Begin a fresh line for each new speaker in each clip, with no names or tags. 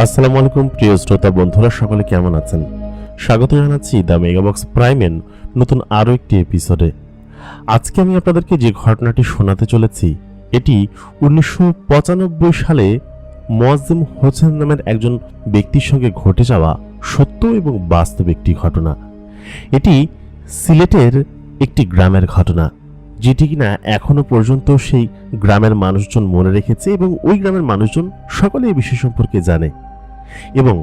আসসালামু আলাইকুম প্রিয় শ্রোতা বন্ধুরা, সকলে কেমন আছেন? স্বাগত জানাচ্ছি দ্য মেগাবক্স প্রাইমের নতুন আরও একটি এপিসোডে। আজকে আমি আপনাদেরকে যে ঘটনাটি শোনাতে চলেছি এটি 1995 সালে মোয়াজ্জেম হোসেন নামের একজন ব্যক্তির সঙ্গে ঘটে যাওয়া সত্য এবং বাস্তব একটি ঘটনা। এটি সিলেটের একটি গ্রামের ঘটনা, যেটি কিনা এখনো পর্যন্ত সেই গ্রামের মানুষজন মনে রেখেছে এবং ওই গ্রামের মানুষজন সকলে এই বিষয় সম্পর্কে জানে। এবং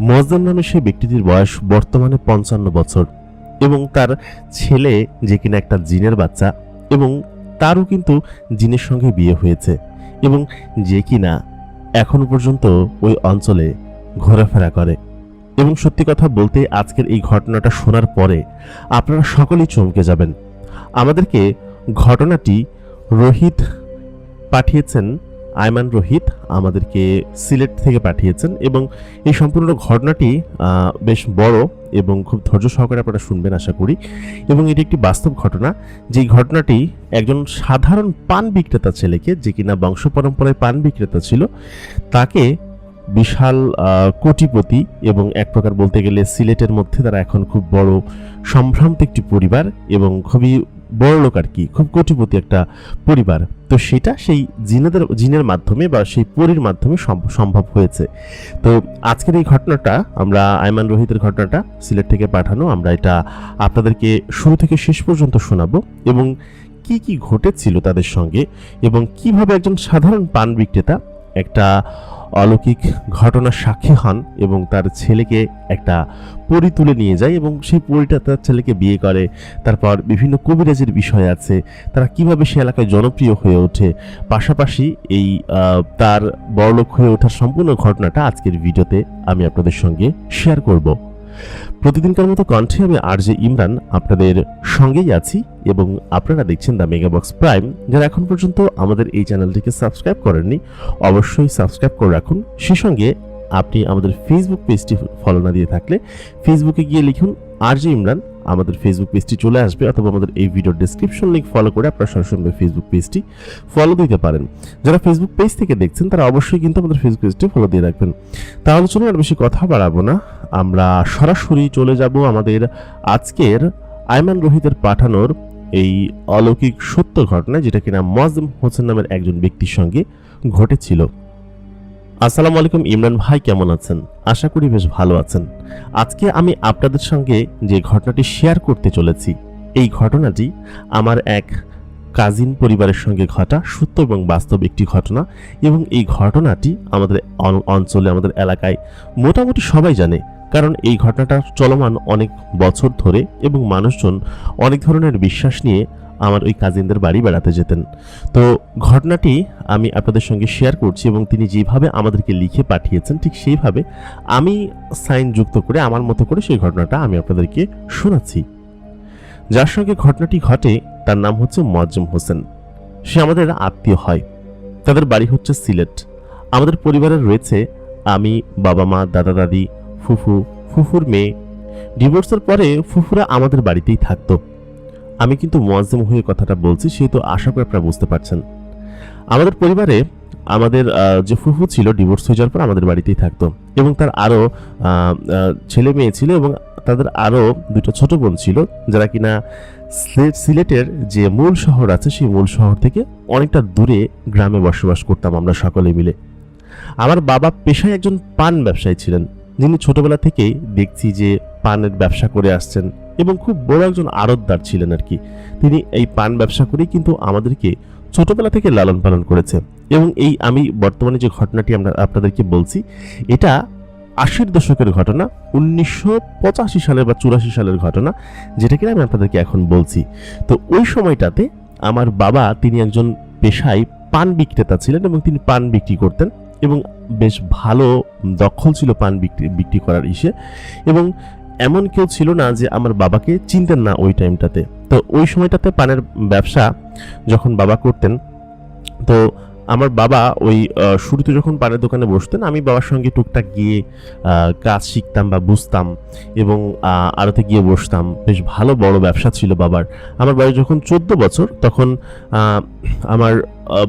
মোয়াজ্জেম নামে সেই ব্যক্তিটির বয়স বর্তমানে 55 বছর এবং তার ছেলে যে কিনা একটা জিনের বাচ্চা এবং তারও কিন্তু জিনের সঙ্গে বিয়ে হয়েছে এবং যে কিনা এখনো পর্যন্ত ওই অঞ্চলে ঘোরাফেরা করে। এবং সত্যি কথা বলতে আজকের এই ঘটনাটা শোনার পরে আপনারা সকলেই চমকে যাবেন। আমাদেরকে ঘটনাটি রোহিত পাঠিয়েছেন, আয়মান রোহিত আমাদেরকে সিলেট থেকে পাঠিয়েছেন এবং এই সম্পূর্ণ ঘটনাটি বেশ বড় এবং খুব ধৈর্য সহকারে আপনারা শুনবেন আশা করি। এবং এটি একটি বাস্তব ঘটনা, যেই ঘটনাটি একজন সাধারণ পান বিক্রেতা ছেলেকে, যে কিনা বংশ পরম্পরায় পান বিক্রেতা ছিল, তাকে বিশাল কোটিপতি এবং এক প্রকার বলতে গেলে সিলেটের মধ্যে তারা এখন খুব বড় সম্ভ্রান্ত একটি পরিবার এবং খুবই বড় লোক আর কি, খুব কোটিপতি একটা পরিবার। তো সেটা সেই জিনের মাধ্যমে বা সেই পরীর মাধ্যমে সম্ভব হয়েছে। তো আজকের এই ঘটনাটা, আমরা আয়মান রোহিতের ঘটনাটা সিলেট থেকে পাঠানো, আমরা এটা আপনাদেরকে শুরু থেকে শেষ পর্যন্ত শোনাবো এবং কি কি ঘটেছিল তাদের সঙ্গে এবং কিভাবে একজন সাধারণ পান বিক্রেতা একটা অলৌকিক ঘটনার সাক্ষী হন এবং তার ছেলেকে একটা পরী তুলে নিয়ে যায় এবং সেই পরীটা তার ছেলেকে বিয়ে করে। তারপর বিভিন্ন কবিরাজের বিষয় আছে, তারা কিভাবে সে এলাকায় জনপ্রিয় হয়ে ওঠে, পাশাপাশি এই তার বড়লোক হয়ে ওঠার সম্পূর্ণ ঘটনাটা আজকের ভিডিওতে আমি আপনাদের সঙ্গে শেয়ার করব। প্রতিদিনকার মতো কণ্ঠে আমি আরজে ইমরান আপনাদের সঙ্গেই আছি এবং আপনারা দেখছেন দ্য মেগাবক্স প্রাইম। যারা এখন পর্যন্ত আমাদের এই চ্যানেলটিকে সাবস্ক্রাইব করেননি অবশ্যই সাবস্ক্রাইব করে রাখুন। সেই সঙ্গে আপনি আমাদের ফেসবুক পেজটি ফলো না দিয়ে থাকলে ফেসবুকে গিয়ে লিখুন আরজে ইমরান, আমাদের ফেসবুক পেজটি চলে আসবে, অথবা আমাদের এই ভিডিওর ডেসক্রিপশন লিঙ্ক ফলো করে আপনারা সরাসরি ফেসবুক পেজটি ফলো দিতে পারেন। যারা ফেসবুক পেজ থেকে দেখছেন তারা অবশ্যই কিন্তু আমাদের ফেসবুক পেজটি ফলো দিয়ে রাখবেন। তাহলে চলুন আর বেশি কথা বাড়াবো না, আমরা সরাসরি চলে যাব আমাদের আজকের আয়মান রোহিতের পাঠানোর এই অলৌকিক সত্য ঘটনা, যেটা কিনা মোয়াজ্জেম হোসেন নামের একজন ব্যক্তির সঙ্গে ঘটেছিল। আসসালামু আলাইকুম ইমরান ভাই, কেমন আছেন? আশা করি বেশ ভালো আছেন। আজকে আমি আপনাদের সঙ্গে যে ঘটনাটি শেয়ার করতে চলেছি, এই ঘটনাটি আমার এক কাজিন পরিবারের সঙ্গে ঘটা সত্য এবং বাস্তব একটি ঘটনা এবং এই ঘটনাটি আমাদের অঞ্চলে, আমাদের এলাকায় মোটামুটি সবাই জানে, কারণ এই ঘটনাটা চলমান অনেক বছর ধরে এবং মানুষজন অনেক ধরনের বিশ্বাস নিয়ে আমার ওই কাজিনদের বাড়ি বেড়াতে যেতেন। তো ঘটনাটি আমি আপনাদের সঙ্গে শেয়ার করছি এবং তিনি যেভাবে আমাদেরকে লিখে পাঠিয়েছেন ঠিক সেইভাবে আমি সাইন যুক্ত করে আমার মতো করে সেই ঘটনাটা আমি আপনাদেরকে শোনাচ্ছি। যার সঙ্গে ঘটনাটি ঘটে তার নাম হচ্ছে মোয়াজ্জেম হোসেন। সে আমাদের আত্মীয় হয়, তাদের বাড়ি হচ্ছে সিলেট। আমাদের পরিবারের রয়েছে আমি, বাবা মা, দাদা দাদি, ফুফু, ফুফুর মেয়ে। ডিভোর্সের পরে ফুফুরা আমাদের বাড়িতেই থাকতো। আমি কিন্তু মোয়াজ্জেম হয়ে কথাটা বলছি, সেহেতু আশা করি আপনারা বুঝতে পারছেন। আমাদের পরিবারে আমাদের যে ফুফু ছিল ডিভোর্স হয়ে যাওয়ার পর আমাদের বাড়িতেই থাকতো এবং তার আরও ছেলে মেয়ে ছিল এবং তাদের আরও দুটো ছোট বোন ছিল, যারা কিনা সিলেটের যে মূল শহর আছে সেই মূল শহর থেকে অনেকটা দূরে গ্রামে বসবাস করতাম আমরা সকলে মিলে। আমার বাবা পেশায় একজন পান ব্যবসায়ী ছিলেন, যিনি ছোটবেলা থেকেই দেখছি যে পানের ব্যবসা করে আসছেন এবং খুব বড় একজন আড়তদার ছিলেন আর কি। তিনি এই পান ব্যবসা করেই কিন্তু আমাদেরকে ছোটবেলা থেকে লালন পালন করেছে। এবং এই আমি বর্তমানে যে ঘটনাটি আমরা আপনাদেরকে বলছি, এটা 80-র দশকের ঘটনা, 1985 সালের বা 84 সালের ঘটনা, যেটা কিনা আমি আপনাদেরকে এখন বলছি। তো ওই সময়টাতে আমার বাবা, তিনি একজন পেশায় পান বিক্রেতা ছিলেন এবং তিনি পান বিক্রি করতেন এবং বেশ ভালো দখল ছিল পান বিক্রি করার ইসে। এবং এমন কেউ ছিল না যে আমার বাবাকে চিনতেন না ওই টাইমটাতে। তো ওই সময়টাতে পানের ব্যবসা যখন বাবা করতেন, তো আমার বাবা ওই শুরুতে যখন পানের দোকানে বসতেন, আমি বাবার সঙ্গে টুকটাক গিয়ে কাজ শিখতাম বা বুঝতাম এবং আড়তে গিয়ে বসতাম। বেশ ভালো বড় ব্যবসা ছিল বাবার। আমার বয়স যখন 14 বছর তখন আমার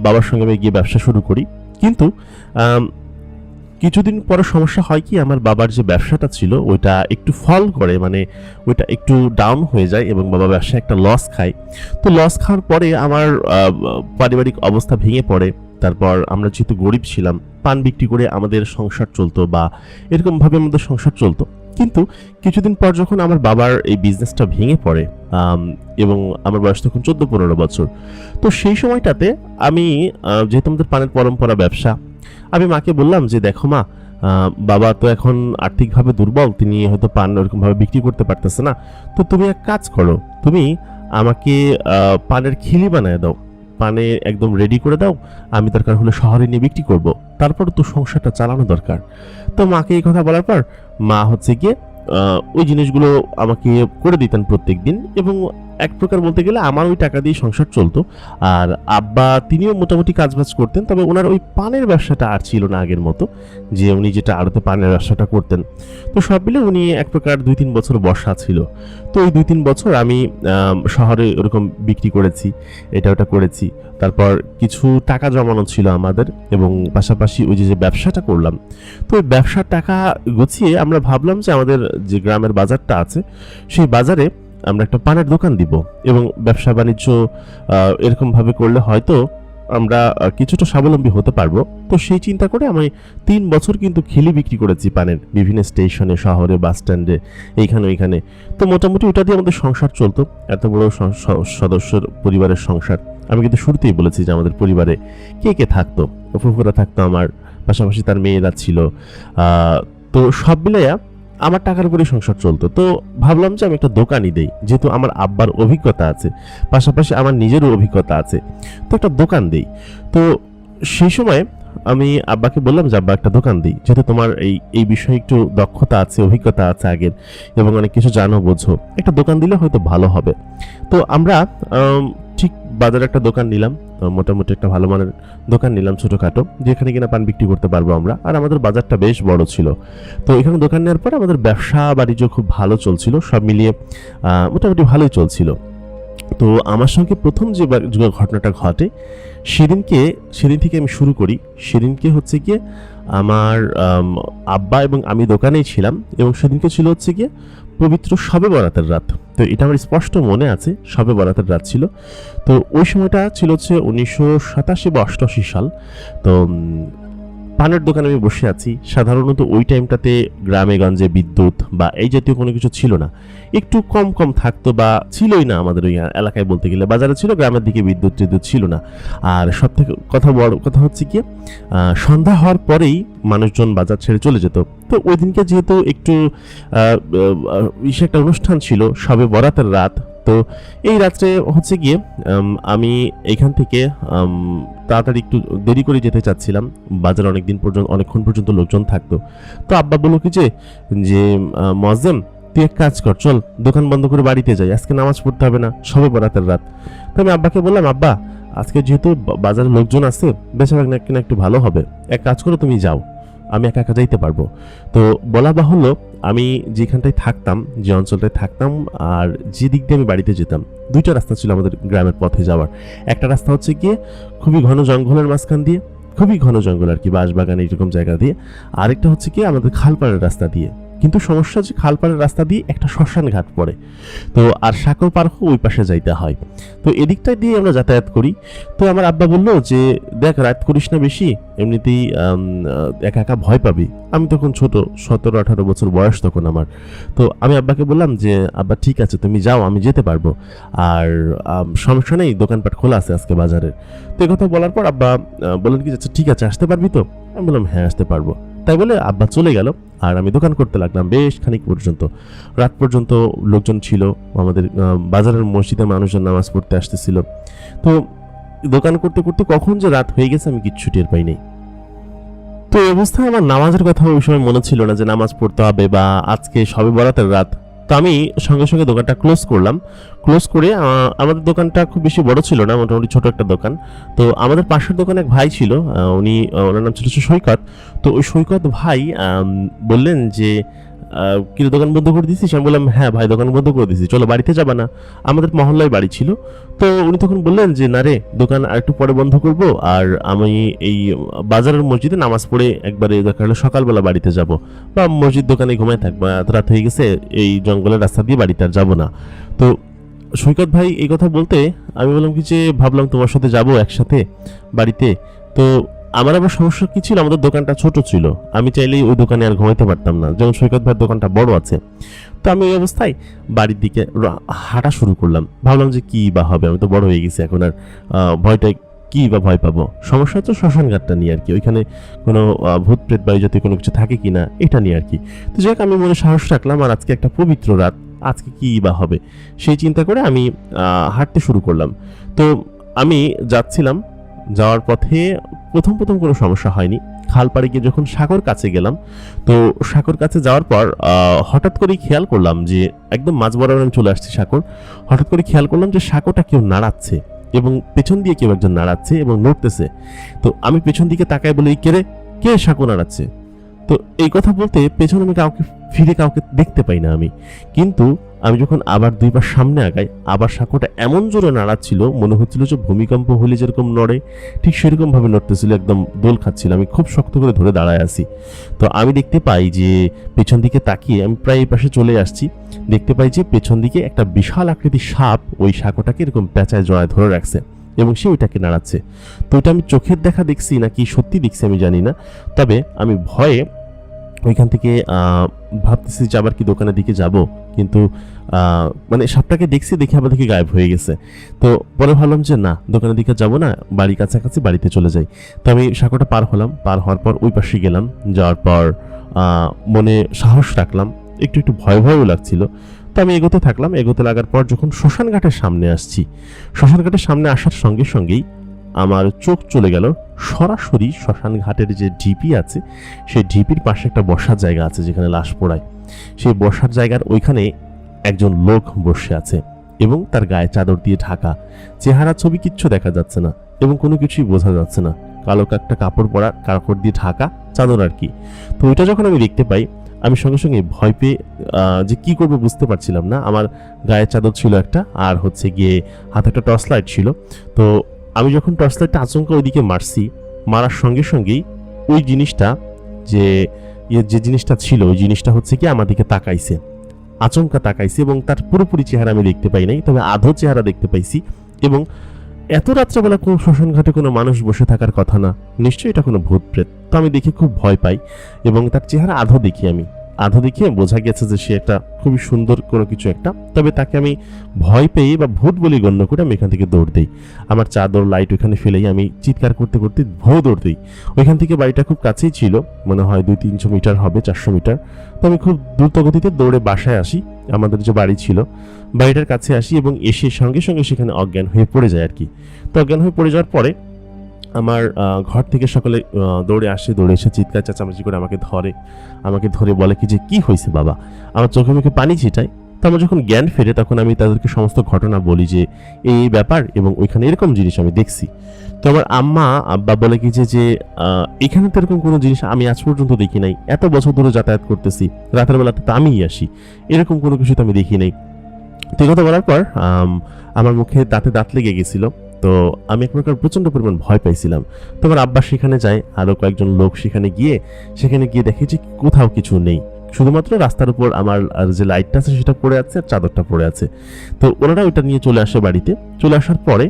বাবার সঙ্গে আমি গিয়ে ব্যবসা শুরু করি। কিন্তু কিছুদিন পরে সমস্যা হয় কি, আমার বাবার যে ব্যবসাটা ছিল ওইটা একটু ফল করে, মানে ওইটা একটু ডাউন হয়ে যায় এবং বাবা ব্যবসায় একটা লস খায়। তো লস খাওয়ার পরে আমার পারিবারিক অবস্থা ভেঙে পড়ে। তারপর আমরা যেহেতু গরিব ছিলাম, পান বিক্রি করে আমাদের সংসার চলতো বা এরকমভাবে আমাদের সংসার চলতো। কিন্তু কিছুদিন পর যখন আমার বাবার এই বিজনেসটা ভেঙে পড়ে, এবং আমার বয়স তখন 14-15 বছর, তো সেই সময়টাতে আমি যেহেতু আমাদের পানের পরম্পরা ব্যবসা, আমি মাকে বললাম যে দেখো মা, বাবা তো এখন আর্থিকভাবে দুর্বল, তিনি হয়তো পান ওরকমভাবে বিক্রি করতে পারতেছে না, তো তুমি এক কাজ করো, তুমি আমাকে পানের খিলি বানায় দাও, পানে একদম রেডি করে দাও, আমি দরকার হলে শহরে নিয়ে বিক্রি করব, তারপর তো সংসারটা চালানো দরকার। তো মাকে এই কথা বলার পর মা হচ্ছে গিয়ে ওই জিনিসগুলো আমাকে করে দিতেন প্রত্যেক দিন, এবং এক প্রকার বলতে গেলে আমার ওই টাকা দিয়ে সংসার চলতো। আর আব্বা তিনিও মোটামুটি কাজবাজ করতেন, তবে ওনার ওই পানের ব্যবসাটা আর ছিল না আগের মতো, যে উনি যেটা আড়তে পানের ব্যবসাটা করতেন। তো সব মিলে উনি এক প্রকার 2-3 বছর বর্ষা ছিল। তো ওই 2-3 বছর আমি শহরে ওরকম বিক্রি করেছি, এটা ওটা করেছি। তারপর কিছু টাকা জমানো ছিল আমাদের, এবং পাশাপাশি ওই যে ব্যবসাটা করলাম, তো ওই ব্যবসার টাকা গুছিয়ে আমরা ভাবলাম যে আমাদের যে গ্রামের বাজারটা আছে সেই বাজারে আমরা একটা পানের দোকান দিব, এবং ব্যবসা বাণিজ্য এরকমভাবে করলে হয়তো আমরা কিছুটা স্বাবলম্বী হতে পারবো। তো সেই চিন্তা করে আমি 3 বছর কিন্তু খিলি বিক্রি করেছি পানের, বিভিন্ন স্টেশনে, শহরে, বাস স্ট্যান্ডে, এইখানে ওইখানে। তো মোটামুটি ওটা দিয়ে আমাদের সংসার চলতো, এত বড় সদস্যের পরিবারের সংসার। আমি কিন্তু শুরুতেই বলেছি যে আমাদের পরিবারে কে কে থাকতো, ফুফুরা থাকতো আমার, পাশাপাশি তার মেয়েরা ছিল। তো সব মিলাইয়া আমার টাকার উপরে সংসার চলতো। তো ভাবলাম যে আমি একটা দোকানই দেই, যেহেতু আমার আব্বার অভিজ্ঞতা আছে, পাশাপাশি আমার নিজেরও অভিজ্ঞতা আছে, তো একটা দোকান দেই। তো সেই সময় আমি আব্বাকে বললাম যে আব্বা একটা দোকান দিই, যেহেতু তোমার এই বিষয়ে একটু দক্ষতা আছে, অভিজ্ঞতা আছে আগের, এবং অনেক কিছু জানো বোঝো, একটা দোকান দিলে হয়তো ভালো হবে। তো আমরা ঠিক বাজারে একটা দোকান নিলাম, মোটামুটি একটা ভালো মানের দোকান নিলাম, ছোটোখাটো, যেখানে কিনা পান বিক্রি করতে পারবো আমরা। আর আমাদের বাজারটা বেশ বড় ছিল। তো এখানে দোকান নেওয়ার পরে আমাদের ব্যবসা বাণিজ্য খুব ভালো চলছিল, সব মিলিয়ে মোটামুটি ভালোই চলছিল। তো আমার সঙ্গে প্রথম যে ঘটনাটা ঘটে, সেদিন থেকে আমি শুরু করি। সেদিনকে হচ্ছে গিয়ে আমার আব্বা এবং আমি দোকানেই ছিলাম, এবং সেদিনকে ছিল হচ্ছে গিয়ে পবিত্র শবে বরাতের রাত। তো এটা আমার স্পষ্ট মনে আছে, শবে বরাতের রাত ছিল। তো ওই সময়টা ছিল হচ্ছে 1987 বা 88 সাল। তো পানের দোকানে আমি বসে আছি। সাধারণত ওই টাইমটাতে গ্রামে গঞ্জে বিদ্যুৎ বা এই জাতীয় কোনো কিছু ছিল না, একটু কম কম থাকতো, বা ছিলই না আমাদের ওই এলাকায় বলতে গেলে। বাজারে ছিল, গ্রামের দিকে বিদ্যুৎ ছিল না। আর সব থেকে বড় কথা হচ্ছে কি, সন্ধ্যা হওয়ার পরেই মানুষজন বাজার ছেড়ে চলে যেত। তো ওই দিনকে যেহেতু একটু একটা অনুষ্ঠান ছিল, শবে বরাতের রাত। তো এই রাত্রে হচ্ছে গিয়ে আমি এখান থেকে তাড়াতাড়ি একটু দেরি করে যেতে চাচ্ছিলাম। বাজারে অনেকক্ষণ পর্যন্ত লোকজন থাকতো। তো আব্বা বললো কি যে মুয়াজ্জেম, তুই এক কাজ কর, চল দোকান বন্ধ করে বাড়িতে যাই, আজকে নামাজ পড়তে হবে না, শবে বরাতের রাত। তো আমি আব্বাকে বললাম, আব্বা আজকে যেহেতু বাজারে লোকজন আছে, বেশিরভাগ না কিনা একটু ভালো হবে, এক কাজ করো তুমি যাও, আমি একা একা যাইতে পারবো। তো বলা বাহুল্য, আমি যেখানটায় থাকতাম, যে অঞ্চলটায় থাকতাম, আর যে দিক দিয়ে আমি বাড়িতে যেতাম, 2টা রাস্তা ছিল আমাদের গ্রামের পথে যাওয়ার। একটা রাস্তা হচ্ছে গিয়ে খুবই ঘন জঙ্গলের মাঝখান দিয়ে, খুবই ঘন জঙ্গল আর কি, বাঁশবাগান এইরকম জায়গা দিয়ে। আরেকটা হচ্ছে কি আমাদের খালপাড়ের রাস্তা দিয়ে। কিন্তু সমস্যা যে খালপাড়ের রাস্তা দিয়ে একটা শ্মশান ঘাট পড়ে, তো আর সাঁকর পার ওই পাশে যাইতে হয়। তো এদিকটা দিয়ে আমরা যাতায়াত করি। তো আমার আব্বা বললো যে দেখ, রাত করিস না বেশি, এমনিতেই একা একা ভয় পাবি। আমি তখন ছোট, 17-18 বছর বয়স তখন আমার। তো আমি আব্বাকে বললাম যে আব্বা ঠিক আছে, তুমি যাও, আমি যেতে পারবো, আর সমস্যা নেই, দোকানপাট খোলা আছে আজকে বাজারের। তো এই কথা বলার পর আব্বা বললেন কি, আচ্ছা ঠিক আছে, আসতে পারবি তো? আমি বললাম হ্যাঁ, আসতে পারবো। তাই বলে আব্বা চলে গেল, আর আমি দোকান করতে লাগলাম বেশ খানিক পর্যন্ত। রাত পর্যন্ত লোকজন ছিল, আমাদের বাজারের মসজিদে মানুষজন নামাজ পড়তে আসতেছিল। তো দোকান করতে করতে কখন যে রাত হয়ে গেছে আমি কিচ্ছু টের পাইনি। তো এই অবস্থায় আমার নামাজের কথা ওই সময় মনে ছিল না যে নামাজ পড়তে হবে, বা আজকে শবে বরাতের রাত। তো আমি সঙ্গে সঙ্গে দোকানটা ক্লোজ করলাম। ক্লোজ করে আমাদের দোকানটা খুব বেশি বড় ছিল না, মোটামুটি ছোট একটা দোকান। তো আমাদের পাশের দোকানে এক ভাই ছিল, ওনার নাম ছিল সৈকত। তো ওই সৈকত ভাই বললেন যে কি রে, দোকান বন্ধ করে দিছিস? আমি বললাম হ্যাঁ ভাই, দোকান বন্ধ করে দিছি, চলো বাড়িতে যাবা না? আমাদের মহল্লায় বাড়ি ছিল। তো উনি তখন বললেন যে না রে, দোকান আর একটু পরে বন্ধ করব, আর আমি এই বাজারের মসজিদে নামাজ পড়ে একবারে দরকার হলে সকালবেলা বাড়িতে যাব, বা মসজিদ দোকানে ঘুমায় থাকবো, এত রাত হয়ে গেছে, এই জঙ্গলের রাস্তা দিয়ে বাড়িতে আর যাবো না। তো সৈকত ভাই এই কথা বলতে আমি বললাম কি যে ভাবলাম তোমার সাথে যাব একসাথে বাড়িতে। তো আমার আবার সমস্যা কি ছিল, আমাদের দোকানটা ছোট ছিল, আমি চাইলেই ওই দোকানে আর ঘুমাইতে পারতাম না, যেমন সৈকত ভাইয়ের দোকানটা বড় আছে। তো আমি ওই অবস্থায় বাড়ির দিকে হাঁটা শুরু করলাম। ভাবলাম যে কি বা হবে, আমি তো বড় হয়ে গেছি এখন, আর ভয়টা কি বা ভয় পাবো। সমস্যা হচ্ছে শ্মশানঘাটটা নিয়ে আর কি, ওইখানে কোনো ভূত প্রেত বা জাতীয় কোনো কিছু থাকে কিনা এটা নিয়ে আর কি। তো যাই হোক, আমি মনে সাহস রাখলাম, আর আজকে একটা পবিত্র রাত, আজকে কি বা হবে সেই চিন্তা করে আমি হাঁটতে শুরু করলাম। তো আমি যাচ্ছিলাম, যাওয়ার পথে প্রথম প্রথম কোনো সমস্যা হয়নি। খাল পাড়ে গিয়ে যখন সাগর কাছে গেলাম, তো সাগর কাছে যাওয়ার পর হঠাৎ করেই খেয়াল করলাম যে একদম মাঝ বরাবর আমি চলে আসছি সাগর। হঠাৎ করে খেয়াল করলাম যে সাগরটা কেউ নাড়াচ্ছে, এবং পেছন দিয়ে কেউ একজন নাড়াচ্ছে এবং নড়তেছে। তো আমি পেছন দিকে তাকাই বলে, কে সাগর নাড়াচ্ছে? তো এই কথা বলতে পেছনে আমি কাউকে দেখতে পাই না আমি। কিন্তু আমি যখন আবার 2 পা সামনে আগাই, আবার সাঁকোটা এমন জোরে নাড়াচ্ছিল, মনে হচ্ছিল যে ভূমিকম্প হলে যেরকম নড়ে ঠিক সেরকম ভাবে নড়তেছিল, একদম দোল খাচ্ছিল। আমি খুব শক্ত করে ধরে দাঁড়ায় আছি। তো আমি দেখতে পাই যে পেছন দিকে তাকিয়ে আমি প্রায় এই পাশে চলে আসছি, দেখতে পাই যে পেছন দিকে একটা বিশাল আকৃতির সাপ ওই সাঁকোটাকে এরকম পেঁচায় জড়ায় ধরে রাখছে, এবং সে ওইটাকে নাড়াচ্ছে। তো ওইটা আমি চোখের দেখা দেখছি নাকি সত্যি দেখছি আমি জানি না, তবে আমি ভয়ে ওইখান থেকে ভাবতেছি যে আবার কি দোকানের দিকে যাব, কিন্তু মানে সাপটাকে দেখছি, দেখে আবার দেখি গায়েব হয়ে গেছে। তো পরে ভাবলাম যে না, দোকানের দিকে যাব না, বাড়ির কাছাকাছি বাড়িতে চলে যাই। তো আমি সাঁকোটা পার হলাম, পার হওয়ার পর ওই পাশে গেলাম, যাওয়ার পর মনে সাহস রাখলাম, একটু একটু ভয় ভয়ও লাগছিল। তো আমি এগোতে থাকলাম, এগোতে লাগার পর যখন শ্মশানঘাটের সামনে আসছি, শ্মশানঘাটের সামনে আসার সঙ্গে সঙ্গেই আমার চোখ চলে গেল সরাসরি শ্মশান ঘাটের যে ঢিপি আছে, সেই ঢিপির পাশে একটা বসার জায়গা আছে যেখানে লাশ পোড়ায়। সেই বসার জায়গার ওইখানে একজন লোক বসে আছে, এবং তার গায়ে চাদর দিয়ে ঢাকা, চেহারা ছবি কিচ্ছু দেখা যাচ্ছে না, এবং কোনো কিছুই বোঝা যাচ্ছে না, কালো একটা কাপড় পরা, কাপড় দিয়ে ঢাকা, চাদর আর কি। তো ওইটা যখন আমি দেখতে পাই, আমি সঙ্গে সঙ্গে ভয় পেয়ে যে কি করবো বুঝতে পারছিলাম না। আমার গায়ে চাদর ছিল একটা, আর হচ্ছে গিয়ে হাতে একটা টর্চ লাইট ছিল। তো আমি যখন টর্চ লাইটটা আচমকা ওইদিকে মারছি, মারার সঙ্গে সঙ্গেই ওই জিনিসটা যে জিনিসটা ছিল, ওই জিনিসটা হচ্ছে কি আমার দিকে তাকাইছে, আচমকা তাকাইছে, এবং তার পুরোপুরি চেহারা আমি দেখতে পাই নাই, তবে আধো চেহারা দেখতে পাইছি। এবং এত রাত্রেবেলা কোন শ্মশান ঘাটে কোনো মানুষ বসে থাকার কথা না, নিশ্চয়ই এটা কোনো ভূত প্রেত। তো আমি দেখে খুব ভয় পাই, এবং তার চেহারা আধো দেখি, আমি আধো দেখিয়ে বোঝা গেছে যে সে একটা খুবই সুন্দর কোনো কিছু একটা। তবে তাকে আমি ভয় পেয়ে বা ভূত বলে গণ্য করে আমি এখান থেকে দৌড় দিই। আমার চাদর লাইট ওখানে ফেলেই আমি চিৎকার করতে করতে দৌড় দিই। ওইখান থেকে বাড়িটা খুব কাছেই ছিল, মনে হয় 200-300 মিটার হবে, 400 মিটার। তো আমি খুব দ্রুত গতিতে দৌড়ে বাসায় আসি, আমাদের যে বাড়ি ছিল বাড়িটার কাছে আসি, এবং এসে সঙ্গে সঙ্গে সেখানে অজ্ঞান হয়ে পড়ে যায় আর কি। তো অজ্ঞান হয়ে পড়ে যাওয়ার পরে আমার ঘর থেকে সকলে দৌড়ে এসে চিৎকার চেঁচামেচি করে আমাকে ধরে বলে কি যে কি হয়েছে বাবা, আমার চোখে মুখে পানি ছিটায়। তো আমার যখন জ্ঞান ফেরে তখন আমি তাদেরকে সমস্ত ঘটনা বলি যে এই ব্যাপার, এবং ওইখানে এরকম জিনিস আমি দেখছি। তো আমার আব্বা বলে কি যে এখানে তো এরকম কোনো জিনিস আমি আজ পর্যন্ত দেখি নাই, এত বছর ধরে যাতায়াত করতেছি, রাতের বেলাতে তো আমিই আসি, এরকম কোনো কিছু তো আমি দেখি নাই। তো এই কথা বলার পর আমার মুখে দাঁতে দাঁত লেগে গেছিল। তো আমি এক প্রকার প্রচন্ড পরিমাণ ভয় পাইছিলাম। তো আমার আব্বা সেখানে যায়, আরো কয়েকজন লোক সেখানে গিয়ে দেখে যে কোথাও কিছু নেই, শুধুমাত্র রাস্তার উপর আমার যে লাইটটা আছে সেটা পড়ে আছে, আর চাদরটা পড়ে আছে। তো ওনারা ওইটা নিয়ে চলে আসে বাড়িতে। চলে আসার পরে